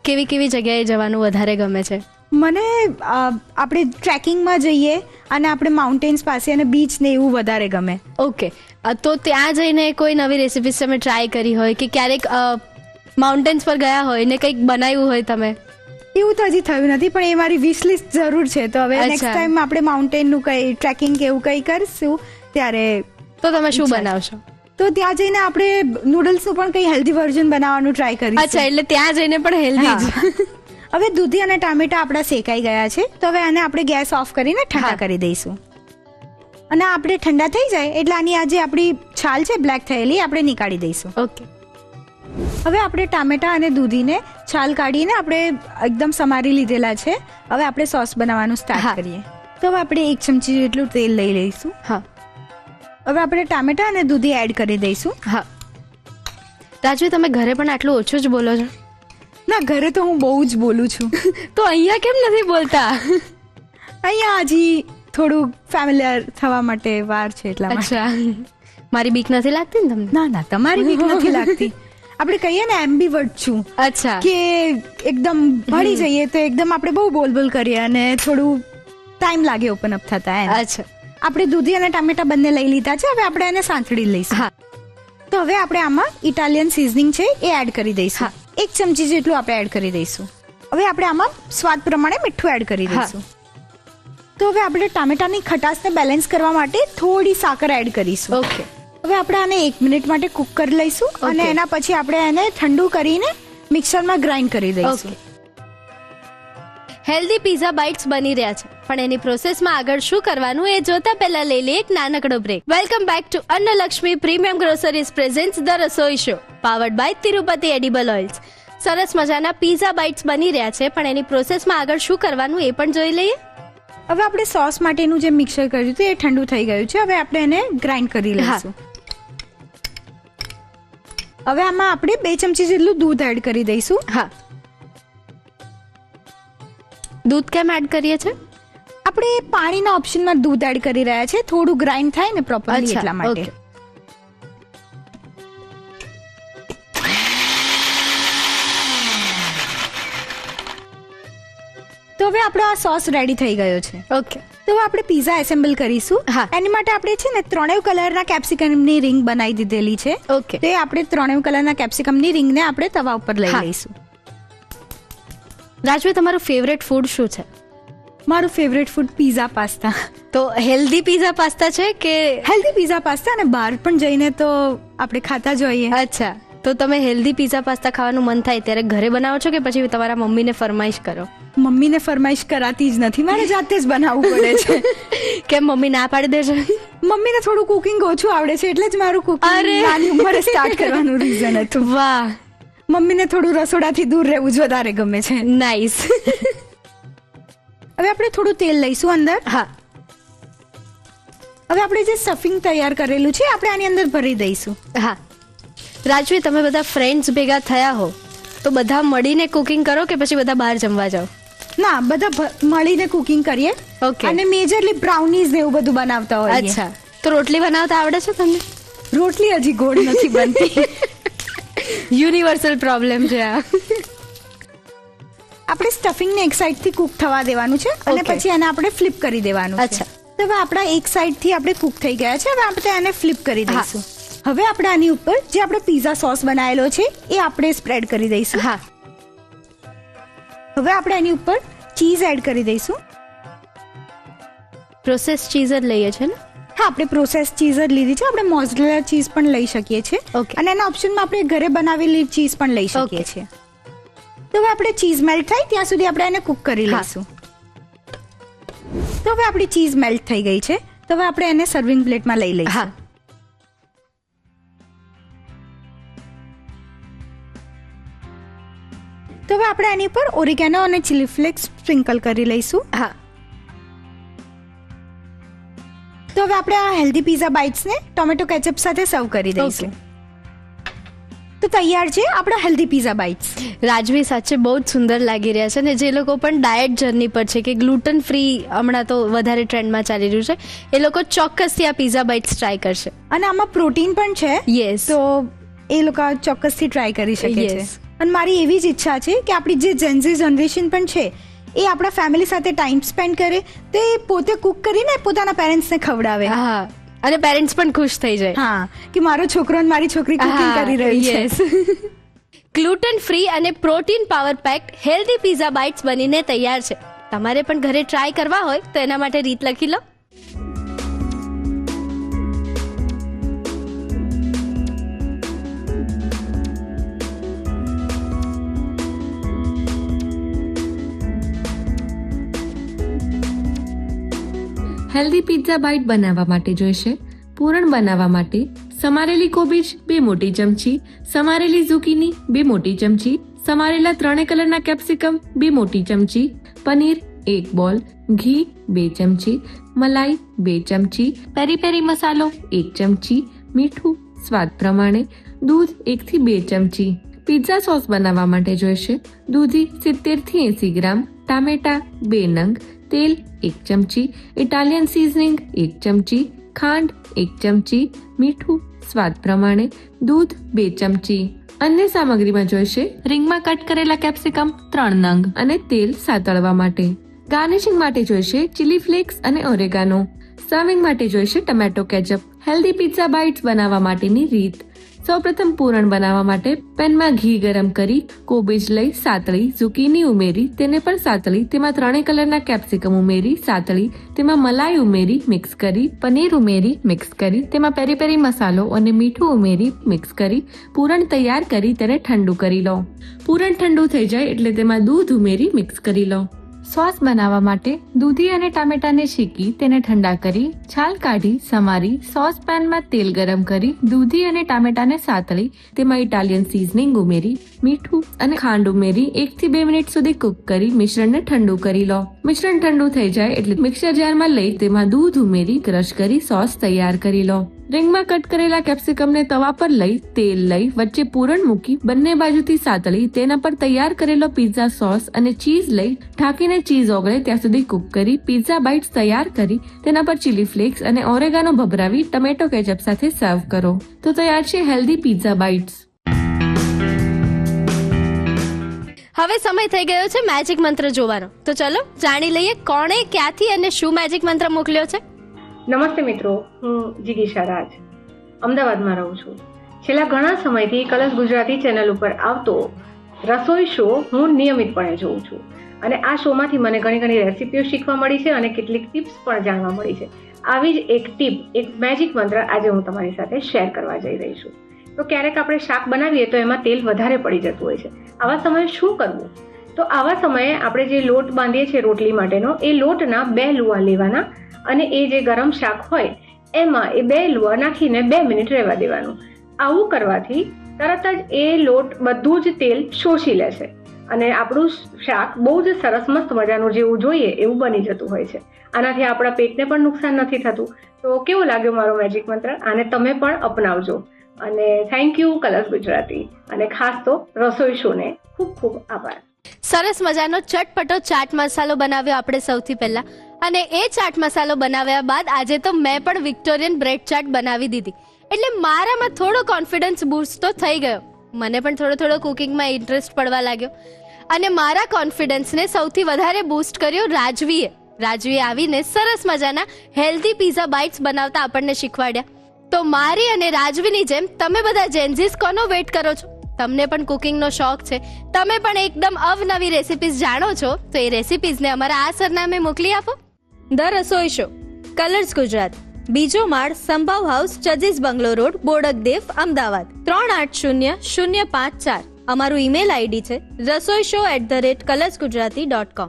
કેવી કેવી જગ્યાએ જવાનું વધારે ગમે છે? મને આપણે ટ્રેકિંગમાં જઈએ અને આપણે માઉન્ટેન્સ પાસે અને બીચ ને એવું વધારે ગમે. ઓકે, તો ત્યાં જઈને કોઈ નવી રેસિપીઝ તમે ટ્રાય કરી હોય કે ક્યારેક માઉન્ટેન્સ પર ગયા હોય ને કંઈક બનાવ્યું હોય તમે? એવું તો હજી થયું નથી, પણ એ મારી વિશ લિસ્ટ જરૂર છે. તો હવે અચ્છા. નેક્સ્ટ ટાઈમ આપણે માઉન્ટેનનું કંઈ ટ્રેકિંગ કે એવું કંઈ કરીશું ત્યારે તો તમે શું અચ્છા. બનાવશો? તો ત્યાં જઈને આપણે નૂડલ્સનું પણ કંઈ હેલ્ધી વર્ઝન બનાવવાનું ટ્રાય કરીશું. અચ્છા, એટલે ત્યાં જઈને પણ હેલ્ધી જ. હા. હવે દૂધી અને ટામેટા આપણા શેકાઈ ગયા છે, તો હવે આને આપણે ગેસ ઓફ કરીને ઠંડા હા. કરી દઈશું. અને આપણે ઠંડા થઈ જાય એટલે આની આ જે આપણી છાલ છે બ્લેક થયેલી આપણે નીકાળી દઈશું. ઓકે, હવે આપણે ટામેટા અને દૂધીને છાલ કાઢીને આપણે એકદમ સમારી લીધેલા છે. હવે આપણે સોસ બનાવવાનું હા. સ્ટાર્ટ કરીએ. તો હવે આપણે 1 ચમચી જેટલું તેલ લઈ લઈશું. હા હવે આપણે ટામેટા અને દૂધી એડ કરી દઈશું. હા. રાજવી, તમે ઘરે પણ આટલું ઓછું જ બોલો છો? ના, ઘરે તો હું બહુ જ બોલું છું. તો અહીંયા કેમ નથી બોલતા? અહીંયા હજી થોડું ફેમિલિયર થવા માટે વાર છે એટલા માટે. અચ્છા, મારી બીક નથી લાગતી ને તમને? ના ના, તમારી બીક નથી લાગતી. આપણે કહીએ ને એમ્બીવર્ટ છું, અચ્છા, કે એકદમ ભળી જઈએ તો એકદમ આપણે બહુ બોલ કરીએ અને થોડું ટાઈમ લાગે ઓપન અપ થતા એમ. અચ્છા. આપણે દૂધી અને ટામેટા બંને લઈ લીધા છે, હવે આપણે એને સાંતળી લઈશું. હા. તો હવે આપણે આમાં ઇટાલિયન સિઝનિંગ છે એ એડ કરી દઈશું. હા. 1 ચમચી જેટલું આપણે એડ કરી દઈશું. હવે આપણે આમાં સ્વાદ પ્રમાણે મીઠું એડ કરી હા. દઈશું. તો હવે આપણે ટામેટાની ખટાશને બેલેન્સ કરવા માટે થોડી સાકર એડ કરીશું. ઓકે. હવે આપણે આને 1 મિનિટ માટે કુક કરી લઈશું અને Okay. એના પછી આપણે એને ઠંડુ કરીને મિક્સરમાં ગ્રાઇન્ડ કરી દઈશું. હેલ્ધી પીઝા બાઇટ્સ બની રહ્યા છે, પણ એની પ્રોસેસમાં આગળ શું કરવાનું એ જોતા પહેલા લઈ લે એક નાનકડો break. Welcome back to Annalakshmi premium groceries presents the Rasoi show, powered by Tirupati edible oils. સરસ મજાના પીઝા બાઇટ્સ બની રહ્યા છે, પણ એની પ્રોસેસમાં આગળ શું કરવાનું એ પણ જોઈ લઈએ. હવે આપણે સોસ માટેનું જે મિક્સર કર્યું હતું એ ઠંડુ થઈ ગયું છે. હવે આપણે એને ગ્રાઇન્ડ કરી લઈશું. હવે આમાં આપણે 2 ચમચી જેટલું દૂધ એડ કરી દઈશું. હા. દૂધ કેમ એડ કરીએ છે? આપણે પાણીના ઓપ્શનમાં દૂધ એડ કરી રહ્યા છે, થોડું ગ્રાઇન્ડ થાય ને પ્રોપરલી એટલા માટે. ઓકે. તો હવે આપણો આ સોસ રેડી થઈ ગયો છે. ઓકે. તો હવે આપણે પીઝા એસેમ્બલ કરીશું. હા. એની માટે આપણે છે ને 3 કલરના કેપ્સિકમની રિંગ બનાવી દીધેલી છે. ઓકે. તો એ આપણે 3 કલરના કેપ્સિકમની રિંગને આપણે તવા ઉપર લઈ હા. લઈશું. રાજવી, તમારું ફેવરેટ ફૂડ શું છે? મારું ફેવરેટ ફૂડ પીઝા પાસ્તા. તો હેલ્ધી પીઝા પાસ્તા છે કે? હેલ્ધી પીઝા પાસ્તા, અને બહાર પણ જઈને તો આપણે ખાતા જ હોઈએ. અચ્છા, તો તમે હેલ્ધી પીઝા પાસ્તા ખાવાનું મન થાય ત્યારે ઘરે બનાવો છો કે પછી તમારા મમ્મીને ફરમાઈશ કરો? મમ્મીને ફરમાઈશ કરાતી જ નથી, મારે જાતે જ બનાવવું પડે છે. કેમ, મમ્મી ના પાડી દે છે? મમ્મીને થોડું કુકિંગ ઓછું આવડે છે, એટલે જ મારું કુકિંગ અરે. નાની ઉંમરે સ્ટાર્ટ કરવાનું રીઝન હતું. વાહ, મમ્મીને થોડું રસોડાથી દૂર રહેવું જ વધારે ગમે છે. નાઈસ. હવે આપણે થોડું તેલ લઈશું અંદર. હા. હવે આપણે જે સ્ટફિંગ તૈયાર કરેલું છે આપણે આની અંદર ભરી દઈશું. હા. રાજવી, તમે બધા ફ્રેન્ડ્સ ભેગા થયા હો તો બધા મળીને કુકિંગ કરો કે પછી બધા બહાર જમવા જાઓ? ના, બધા મળીને કુકિંગ કરીએ. ઓકે. અને મેજરલી બ્રાઉનીઝ ને એવું બધું બનાવતા હોઈએ. અચ્છા, તો રોટલી બનાવતા આવડે છે તમને? રોટલી હજી ગોળ નથી બનતી. યુનિવર્સલ પ્રોબ્લેમ છે આ. આપણે સ્ટફિંગને એક સાઈડથી કુક થવા દેવાનું છે અને Okay. પછી એને આપણે ફ્લિપ કરી દેવાનું છે. અચ્છા. તો હવે આપણા એક સાઈડથી આપણે કુક થઈ ગયા છે, હવે આપણે એને ફ્લિપ કરી દઈશું. હવે આપણે આની ઉપર જે આપણે પીઝા સોસ બનાવેલો છે એ આપણે સ્પ્રેડ કરી દઈશું. હા. હવે આપણે એની ઉપર ચીઝ એડ કરી દઈશું. પ્રોસેસ ચીઝ જ લઈએ છે ને? હા, આપણે પ્રોસેસ ચીઝ જ લીધી છે. આપણે મોઝરેલા ચીઝ પણ લઈ શકીએ છીએ. Okay. અને એના ઓપ્શનમાં આપણે ઘરે બનાવેલી ચીઝ પણ લઈ શકીએ છીએ. તો હવે આપણે ચીઝ મેલ્ટ થાય ત્યાં સુધી આપણે એને કુક કરી હા. લઈશું. તો હવે આપણી ચીઝ મેલ્ટ થઈ ગઈ છે, તો હવે આપણે એને સર્વિંગ પ્લેટમાં લઈ લઈશું. હા. તો હવે આપણે આની પર ઓરિગેનો અને ચીલી ફ્લેક્સ સ્પ્રિંકલ કરી લઈશું. હા. તો હવે આપણે આ હેલ્ધી પિઝા બાઇટ્સને ટોમેટો કેચઅપ સાથે સર્વ કરી દઈશું. તો તૈયાર છે આપણા હેલ્ધી પિઝા બાઇટ્સ. રાજવી સાચે બહુ જ સુંદર લાગી રહ્યા છે, અને જે લોકો પણ ડાયટ જર્ની પર છે કે ગ્લુટન ફ્રી હમણાં તો વધારે ટ્રેન્ડમાં ચાલી રહ્યું છે, એ લોકો ચોક્કસથી આ પિઝા બાઇટ્સ ટ્રાય કરશે. અને આમાં પ્રોટીન પણ છે. યસ. તો એ લોકો ચોક્કસથી ટ્રાય કરી શકે છે. Yes. અને મારી એવી જ ઈચ્છા છે કે આપણી જે જેન્ઝી જનરેશન પણ છે એ આપણા ફેમિલી સાથે ટાઈમ સ્પેન્ડ કરે, તો એ પોતે કુક કરીને પોતાના પેરેન્ટ્સને ખવડાવે. હા, અને પેરેન્ટ્સ પણ ખુશ થઈ જાય. હા, કે મારો છોકરો અને મારી છોકરી કુકિંગ કરી રહી છે. ગ્લુટન ફ્રી અને protein power packed healthy pizza bytes બનીને તૈયાર છે. તમારે પણ ઘરે ટ્રાય કરવા હોય તો એના માટે રીત લખી લો. હેલ્ધી પિઝા બાઇટ બનાવવા માટે જોઈશે પૂરણ બનાવવા માટે સમારેલી કોબીજ 2 મોટી ચમચી, સમારેલી ઝુકીની 2 મોટી ચમચી, સમારેલા 3 કલરના કેપ્સિકમ 2 મોટી ચમચી, પનીર 1 બોલ, ઘી 2 ચમચી, મલાઈ 2 ચમચી, પેરી પેરી મસાલો 1 ચમચી, મીઠું સ્વાદ પ્રમાણે, દૂધ 1 થી 2 ચમચી. પિઝા સોસ બનાવવા માટે જોઈશે દૂધી 70 થી 80 ગ્રામ, ટામેટા 2 નંગ, તેલ 1 ચમચી, ઇટાલિયન સીઝનિંગ 1 ચમચી, ખાંડ 1 ચમચી, મીઠું સ્વાદ પ્રમાણે, દૂધ 2 ચમચી. અન્ય સામગ્રીમાં જોઈશે રીંગમાં કટ કરેલા કેપ્સિકમ 3 નંગ અને તેલ સાતળવા માટે. ગાર્નિશિંગ માટે જોઈશે ચીલી ફ્લેક્સ અને ઓરેગાનો. સર્વિંગ માટે જોઈશે tomato ketchup. Healthy pizza bites બનાવવા માટેની રીત. સૌપ્રથમ પૂરણ બનાવવા માટે પેનમાં ઘી ગરમ કરી કોબીજ લઈ સાતળી, ઝુકીની ઉમેરી તેને પણ સાતળી, તેમાં 3 કલરના કેપ્સિકમ ઉમેરી સાતળી, તેમાં મલાઈ ઉમેરી મિક્સ કરી, પનીર ઉમેરી મિક્સ કરી, તેમાં પેરી પેરી મસાલો અને મીઠું ઉમેરી મિક્સ કરી પૂરણ તૈયાર કરી તેને ઠંડુ કરી લો. પૂરણ ઠંડુ થઈ જાય એટલે તેમાં દૂધ ઉમેરી મિક્સ કરી લો. સોસ બનાવવા માટે દૂધી અને ટામેટાને શેકી તેને ઠંડા કરી છાલ કાઢી સમારી સોસ પેનમાં તેલ ગરમ કરી દૂધી અને ટામેટાને સાતળી, તેમાં ઇટાલિયન સીઝનિંગ ઉમેરી મીઠું અને ખાંડ ઉમેરી 1 થી 2 મિનિટ સુધી કુક કરી મિશ્રણને ઠંડુ કરી લો. મિશ્રણ ઠંડુ થઈ જાય એટલે મિક્સર જારમાં લઈ તેમાં દૂધ ઉમેરી ક્રશ કરી સોસ તૈયાર કરી લો. રીંગમાં કટ કરેલા કેપ્સિકમને તવા પર લઈ તેલ લઈ વચ્ચે પૂરણ મૂકી બંને બાજુથી સાતળી તેના પર તૈયાર કરેલો પિઝા સોસ અને ચીઝ લઈ ઢાંકીને ચીઝ ઓગળે ત્યાં સુધી કુક કરી પિઝા બાઇટ્સ તૈયાર કરી તેના પર ચીલી ફ્લેક્સ અને ઓરેગાનો ભભરાવી ટમેટો કેચઅપ સાથે સર્વ કરો. તો તૈયાર છે હેલ્ધી પિઝા બાઇટ્સ. હવે સમય થઈ ગયો છે મેજિક મંત્ર જોવાનો. તો ચલો જાણી લઈએ કોણે ક્યાંથી અને શું મેજિક મંત્ર મોકલ્યો છે. નમસ્તે મિત્રો, હું જિગીશા રાજ અમદાવાદમાં રહું છું. છેલ્લા ઘણા સમયથી કલર્સ ગુજરાતી ચેનલ ઉપર આવતો રસોઈ શો હું નિયમિતપણે જોઉં છું અને આ શોમાંથી મને ઘણી રેસિપીઓ શીખવા મળી છે અને કેટલીક ટિપ્સ પણ જાણવા મળી છે. આવી જ એક ટીપ, એક મેજિક મંત્ર આજે હું તમારી સાથે શેર કરવા જઈ રહી છું. તો ક્યારેક આપણે શાક બનાવીએ તો એમાં તેલ વધારે પડી જતું હોય છે. આવા સમયે શું કરવું? તો આવા સમયે આપણે જે લોટ બાંધીએ છીએ રોટલી માટેનો, એ લોટના 2 લુઆ લેવાના અને એ જે ગરમ શાક હોય એમાં એ 2 લુઆ નાખીને 2 મિનિટ રહેવા દેવાનું. આવું કરવાથી તરત જ એ લોટ બધું જ તેલ શોષી લે છે અને આપણું શાક બહુ જ સરસ મસ્ત મજાનું જેવું જોઈએ એવું બની જતું હોય છે. આનાથી આપણા પેટને પણ નુકસાન નથી થતું. તો કેવો લાગ્યો મારો મેજિક મંત્ર? આને તમે પણ અપનાવજો. અને થેન્ક યુ કલર્સ ગુજરાતી, અને ખાસ તો રસોઈ શોને ખૂબ ખૂબ આભાર. સરસ મજાનો ચટપટો ચાટ મસાલો બનાવ્યો આપણે સૌથી પહેલા, અને એ ચાટ મસાલો બનાવ્યા બાદ આજે તો મેં પણ વિક્ટોરિયન બ્રેડ ચાટ બનાવી દીધી. એટલે મારામાં થોડો કોન્ફિડન્સ બૂસ્ટ તો થઈ ગયો. મને પણ થોડો કુકિંગમાં ઇન્ટરેસ્ટ પડવા લાગ્યો અને મારા કોન્ફિડન્સને સૌથી વધારે બૂસ્ટ કર્યો રાજવીએ. રાજવીએ આવીને સરસ મજાના હેલ્ધી પિઝા બાઇટ્સ બનાવતા આપણને શીખવાડ્યા. તો મારી અને રાજવીની જેમ તમે બધા જેન્ઝીસ કોનો વેઇટ કરો છો? તમને પણ કુકિંગનો શોખ છે, તમે પણ એકદમ અવનવી રેસિપીઝ જાણો છો, તો એ રેસિપીઝને અમારા આ સરનામે મોકલી આપો. The Rasoi show, colours Gujarat, બીજો માળ, સંભાવ હાઉસ, ચજીસ બંગલો રોડ, બોડકદેવ, અમદાવાદ 380054. અમારું ઈમેલ આઈડી છે rasoishow@colorsgujarati.com.